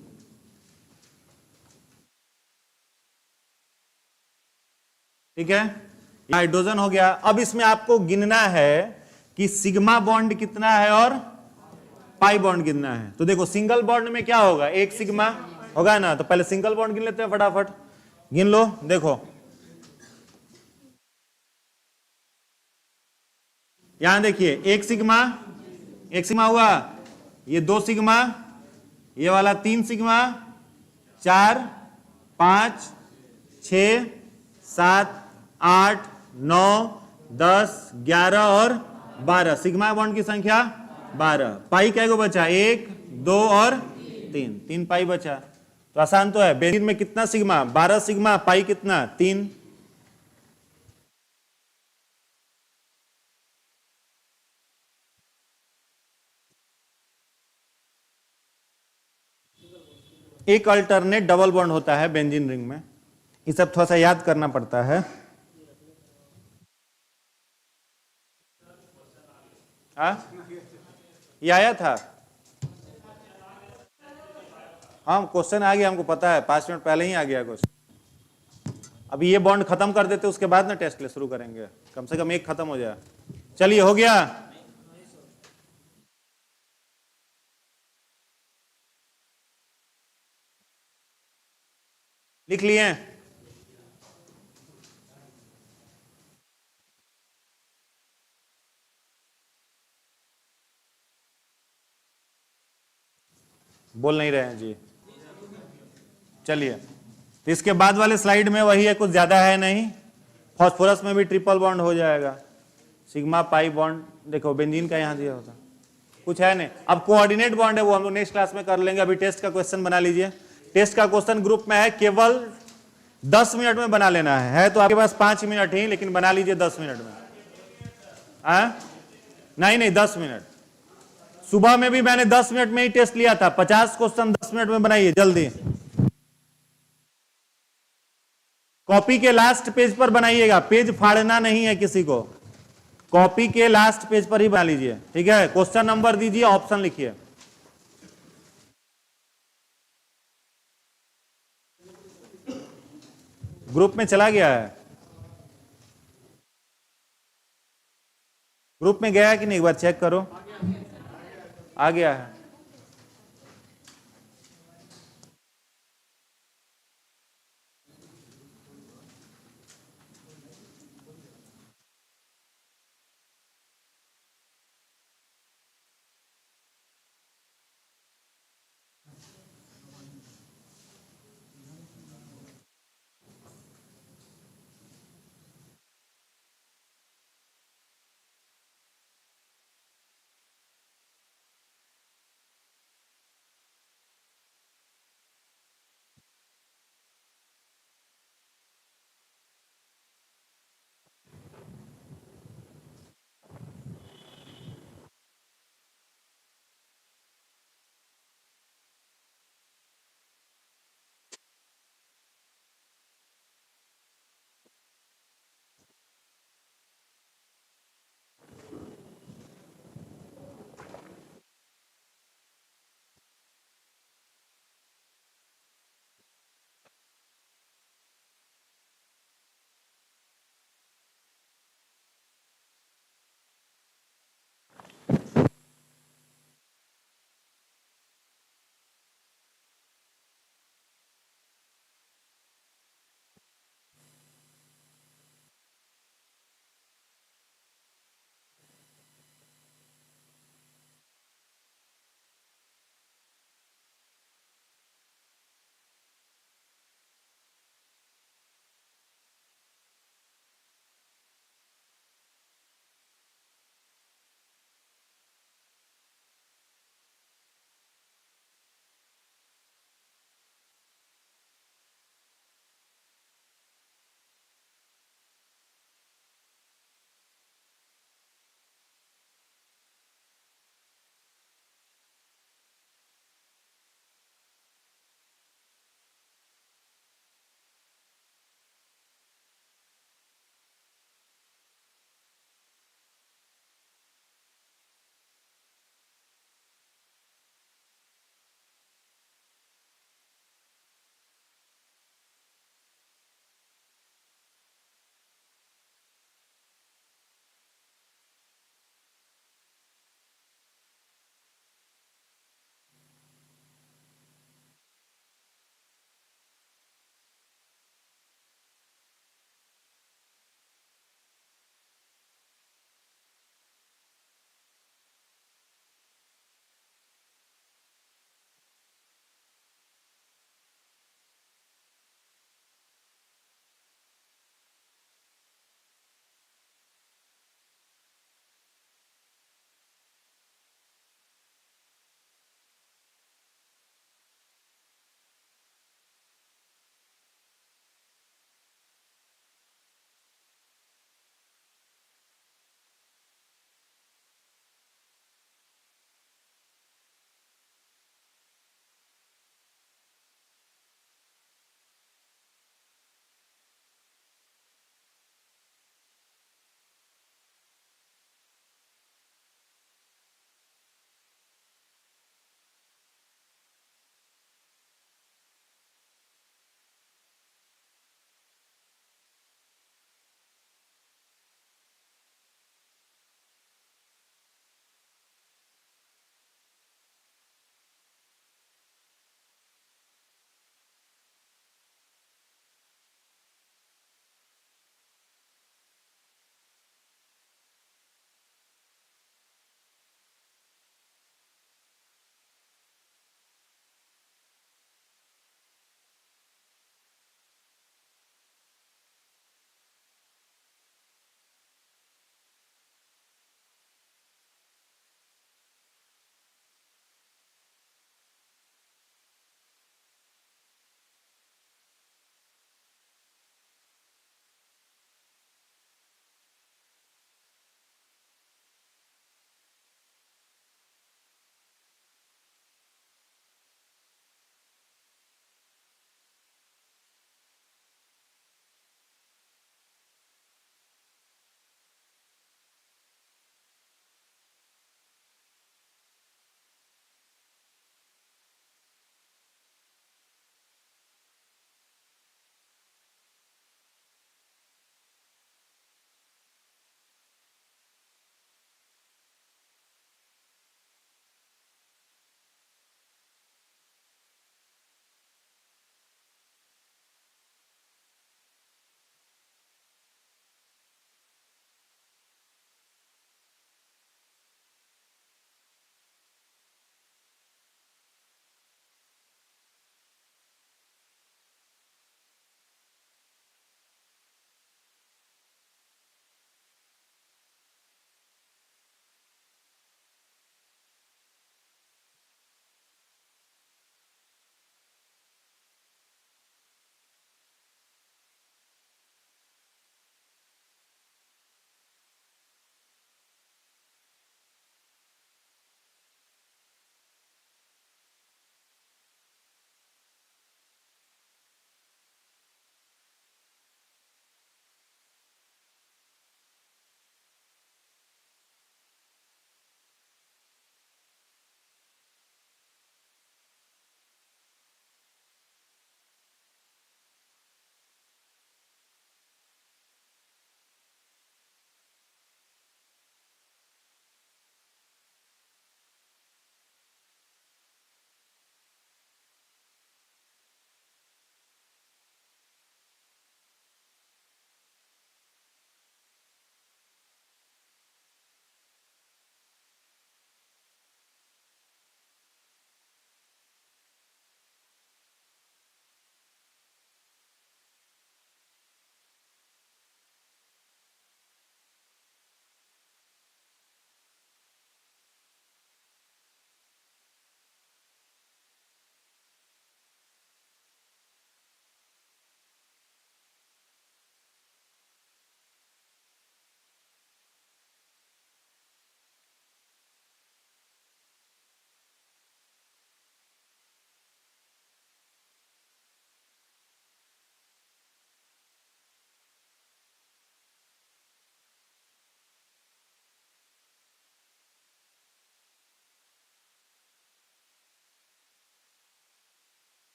ठीक है, हाइड्रोजन हो गया। अब इसमें आपको गिनना है कि सिग्मा बॉन्ड कितना है और पाई बॉन्ड कितना है। तो देखो सिंगल बॉन्ड में क्या होगा, एक सिग्मा होगा ना, तो पहले सिंगल बॉन्ड गिन लेते हैं, फटाफट गिन लो। देखो यहां देखिए एक सिग्मा हुआ, ये दो सिग्मा, ये वाला तीन सिग्मा, 4 5 6 7 8 9 10 11 और 12, सिग्मा बॉन्ड की संख्या 12। पाई क्या को बचा, 1 2 और 3 पाई बचा। तो आसान तो है, बेंजीन में कितना सिग्मा 12 सिग्मा, पाई कितना 3। एक अल्टरनेट डबल बॉन्ड होता है बेंजीन रिंग में, ये सब थोड़ा सा याद करना पड़ता है। ये आया था, हाँ क्वेश्चन आ गया, हमको पता है, 5 मिनट पहले ही आ गया क्वेश्चन। अभी ये बॉन्ड खत्म कर देते, उसके बाद ना टेस्ट ले शुरू करेंगे, कम से कम एक खत्म हो जाए। चलिए हो गया, लिख लिए? बोल नहीं रहे हैं जी। चलिए, तो इसके बाद वाले स्लाइड में वही है, कुछ ज्यादा है नहीं। फास्फोरस में भी ट्रिपल बॉन्ड हो जाएगा, सिग्मा पाई बॉन्ड देखो बेंजीन का यहां दिया होता, कुछ है नहीं। अब कोऑर्डिनेट बॉन्ड है, वो हम लोग नेक्स्ट क्लास में कर लेंगे। अभी टेस्ट का क्वेश्चन बना लीजिए। टेस्ट का क्वेश्चन ग्रुप में है, केवल 10 मिनट में बना लेना है तो आपके पास 5 मिनट ही, लेकिन बना लीजिए 10 मिनट में। नहीं 10 मिनट। सुबह में भी मैंने 10 मिनट में ही टेस्ट लिया था, 50 क्वेश्चन 10 मिनट में बनाइए जल्दी। कॉपी के लास्ट पेज पर बनाइएगा, पेज फाड़ना नहीं है किसी को, कॉपी के लास्ट पेज पर ही बना लीजिए, ठीक है। क्वेश्चन नंबर दीजिए, ऑप्शन लिखिए। ग्रुप में चला गया है, ग्रुप में गया है कि नहीं, एक बार चेक करो। आ गया है।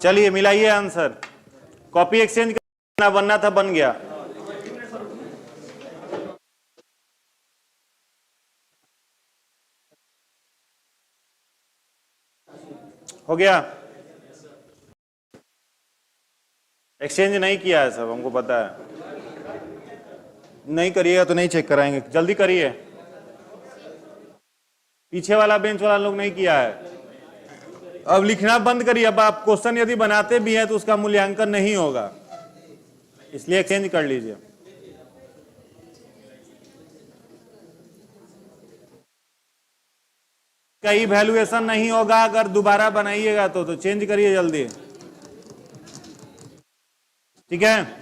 चलिए मिलाइए आंसर। कॉपी एक्सचेंज करना बनना था, बन गया। हो गया। एक्सचेंज नहीं किया है सब, हमको पता है। नहीं करिएगा तो नहीं चेक कराएंगे, जल्दी करिए। पीछे वाला बेंच वाला लोग नहीं किया है। अब लिखना बंद करिए। अब आप क्वेश्चन यदि बनाते भी हैं तो उसका मूल्यांकन नहीं होगा, इसलिए एक्सचेंज कर लीजिए। का इवैल्यूएशन नहीं होगा अगर दोबारा बनाइएगा तो चेंज करिए जल्दी, ठीक है।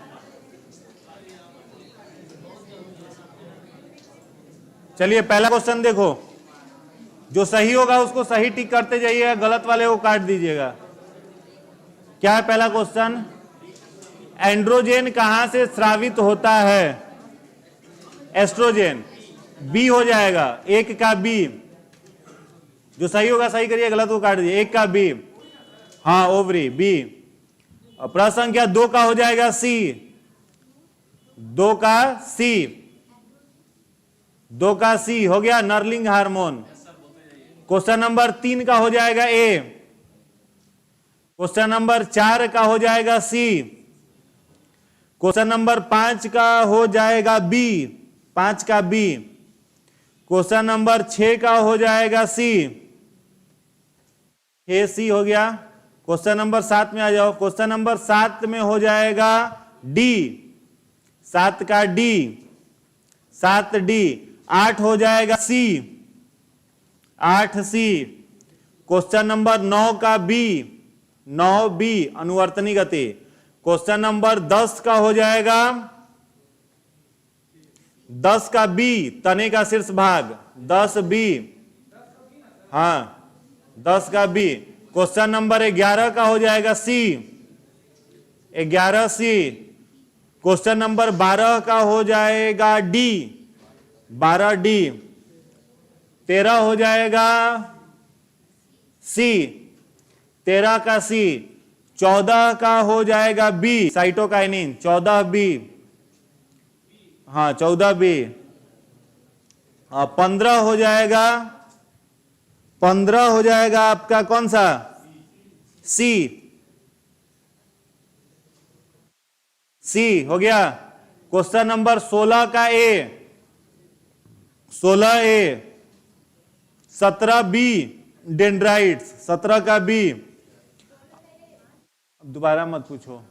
चलिए पहला क्वेश्चन देखो, जो सही होगा उसको सही टिक करते जाइएगा, गलत वाले को काट दीजिएगा। क्या है पहला क्वेश्चन? एंड्रोजन कहां से स्रावित होता है? एस्ट्रोजन। बी हो जाएगा, एक का बी। जो सही होगा सही करिए, गलत को काट दीजिए। एक का बी, हाँ ओवरी बी। प्रश्न संख्या 2 का हो जाएगा सी। 2 का सी, 2 का सी हो गया नर्लिंग हार्मोन। क्वेश्चन नंबर 3 का हो जाएगा ए। क्वेश्चन नंबर 4 का हो जाएगा सी। क्वेश्चन नंबर 5 का हो जाएगा बी, 5 का बी। क्वेश्चन नंबर 6 का हो जाएगा सी, 6 सी हो गया। क्वेश्चन नंबर 7 में आ जाओ। क्वेश्चन नंबर 7 में हो जाएगा डी, 7 का डी, 7 डी। 8 हो जाएगा सी, 8 सी। क्वेश्चन नंबर 9 का बी, 9 बी अनुवर्तनी गति। क्वेश्चन नंबर 10 का हो जाएगा 10 का बी, तने का शीर्ष भाग, 10 बी, हाँ 10 का बी। क्वेश्चन नंबर 11 का हो जाएगा सी, 11 सी। क्वेश्चन नंबर 12 का हो जाएगा डी, 12 डी। 13 हो जाएगा सी, 13 का सी। 14 का हो जाएगा बी, साइटोकाइनिन, 14 बी, हाँ 14 बी। 15 हो जाएगा, 15 हो जाएगा आपका कौन सा? सी, सी हो गया। क्वेश्चन नंबर 16 का ए, 16 ए। 17 बी डेंड्राइट्स, 17 का बी। दोबारा मत पूछो,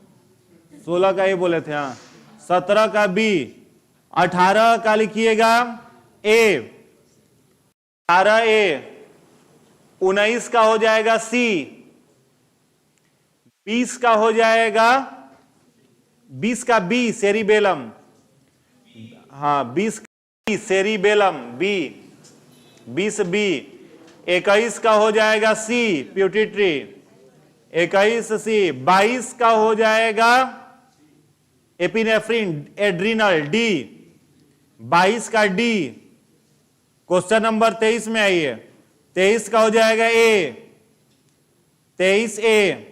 16 का ए बोले थे, हाँ 17 का बी। 18 का लिखिएगा ए, 18 ए। 19 का हो जाएगा सी, 20 का हो जाएगा, 20 का बी सेरिबेलम, हाँ 20 का बी सेरिबेलम बी, 20 बी। 21 का हो जाएगा सी प्यूटिट्री, 21 सी। 22 का हो जाएगा एपिनेफ्रिन एड्रिनल डी, 22 का डी। क्वेश्चन नंबर 23 में आइए। 23 का हो जाएगा ए, 23 ए।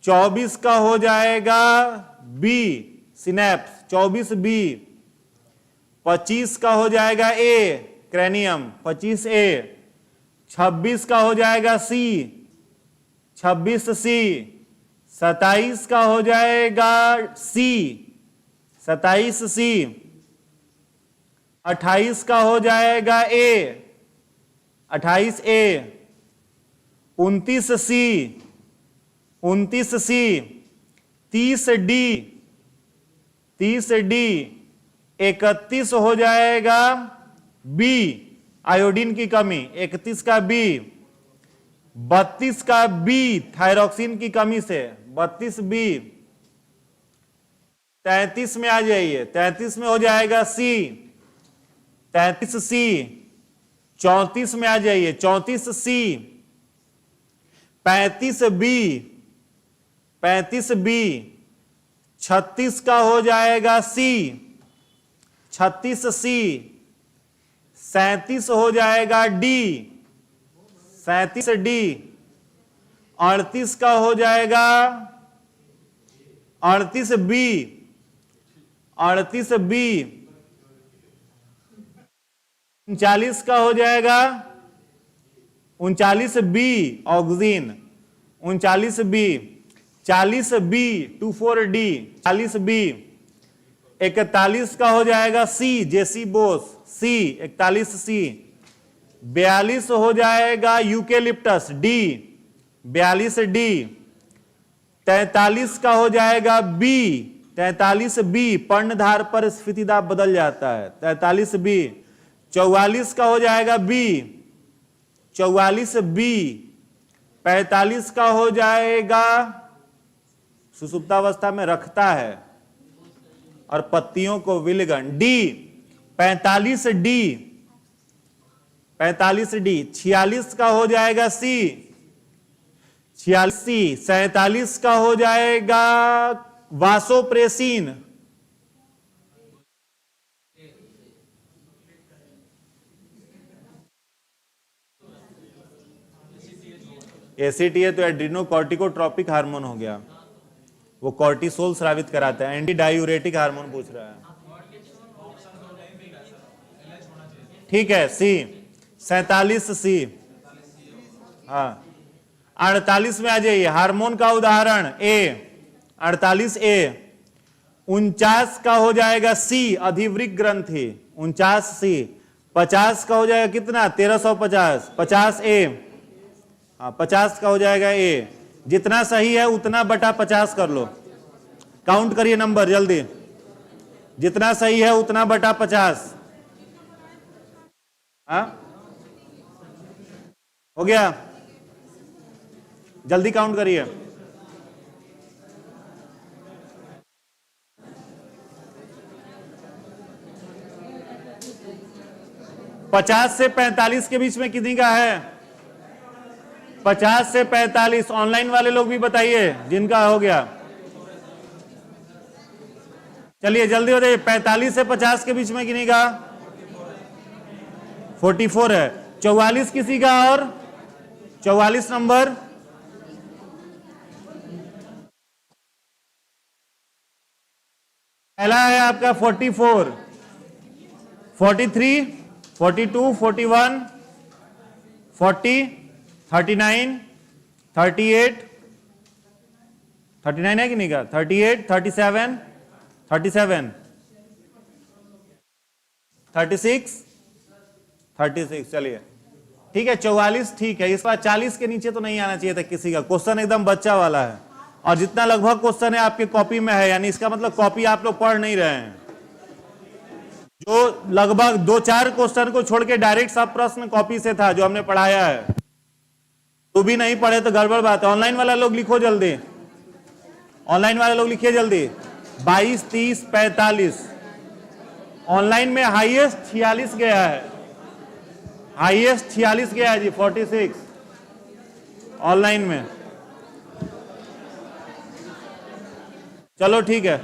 24 का हो जाएगा बी सिनेप्स, 24 बी। 25 का हो जाएगा ए क्रैनियम, 25 ए। 26 का हो जाएगा सी, 26 सी। 27 का हो जाएगा सी, 27 सी। 28 का हो जाएगा ए, 28 ए। 29 सी, 29 सी। 30 डी, 30 डी। 31 हो जाएगा बी आयोडीन की कमी, 31 का बी। 32 का बी थायरॉक्सिन की कमी से, 32 बी। 33 में आ जाइए। 33 में हो जाएगा सी, 33 सी। 34 में आ जाइए, 34 सी। 35 बी, 35 बी। 36 का हो जाएगा सी, 36 सी। 37 हो जाएगा डी, 37 डी। 38 का हो जाएगा 38B, 38B। 39 का हो जाएगा 39B oxygen, 39B। 40B 24D, 40B। 41 का हो जाएगा C जेसी बोस, C 41C। 42 हो जाएगा यूकेलिप्टस D, 42D। 43 का हो जाएगा B, 43B। पर्णधार पर स्फीति दाब बदल जाता है, 43B। 44 का हो जाएगा B, 44B। 45 का हो जाएगा सुसुप्तावस्था में रखता है और पत्तियों को विलगन, D 45D, 45D। 46 का हो जाएगा C, 46C। 47 का हो जाएगा वासोप्रेसिन, एसीटीए तो एड्रीनोकॉर्टिकोट्रोपिक हार्मोन हो गया, वो कॉर्टिसोल स्रावित कराता है। एंटी डायूरेटिक हार्मोन पूछ रहा है, ठीक है। C 47C। हाँ 48 में आ जाइए, हार्मोन का उदाहरण A, 48A। 49 का हो जाएगा C अधिवृक्क ग्रंथि, 49C। 50 का हो जाएगा कितना 1350, 50A। हाँ 50 का हो जाएगा A। जितना सही है उतना बटा 50 कर लो, काउंट करिए नंबर जल्दी, जितना सही है उतना बटा 50। हाँ हो गया, जल्दी काउंट करिए। पचास से 45 के बीच में कितनी का है? 50 से 45। ऑनलाइन वाले लोग भी बताइए जिनका हो गया। चलिए जल्दी बताइए, 45 से 50 के बीच में कितनी का? 44 है। 44 किसी का? और 44 नंबर पहला है आपका 44, 43, 42, 41, 40, 39, 38, 39 है कि नहीं का? 38, 37, 37, 36, 36। चलिए ठीक है, 44 ठीक है। इस बार 40 के नीचे तो नहीं आना चाहिए था किसी का। क्वेश्चन एकदम बच्चा वाला है और जितना लगभग क्वेश्चन है आपके कॉपी में है, यानी इसका मतलब कॉपी आप लोग पढ़ नहीं रहे हैं। जो लगभग 2-4 क्वेश्चन को छोड़ के डायरेक्ट सब प्रश्न कॉपी से था जो हमने पढ़ाया है, तो भी नहीं पढ़े तो गड़बड़ बात है। ऑनलाइन वाला लोग लिखो जल्दी, ऑनलाइन वाले लोग लिखिए जल्दी। 22, 30, 45। ऑनलाइन में हाईएस्ट 46 गया है, हाईएस्ट 46 गया है जी, 46 ऑनलाइन में। चलो ठीक है।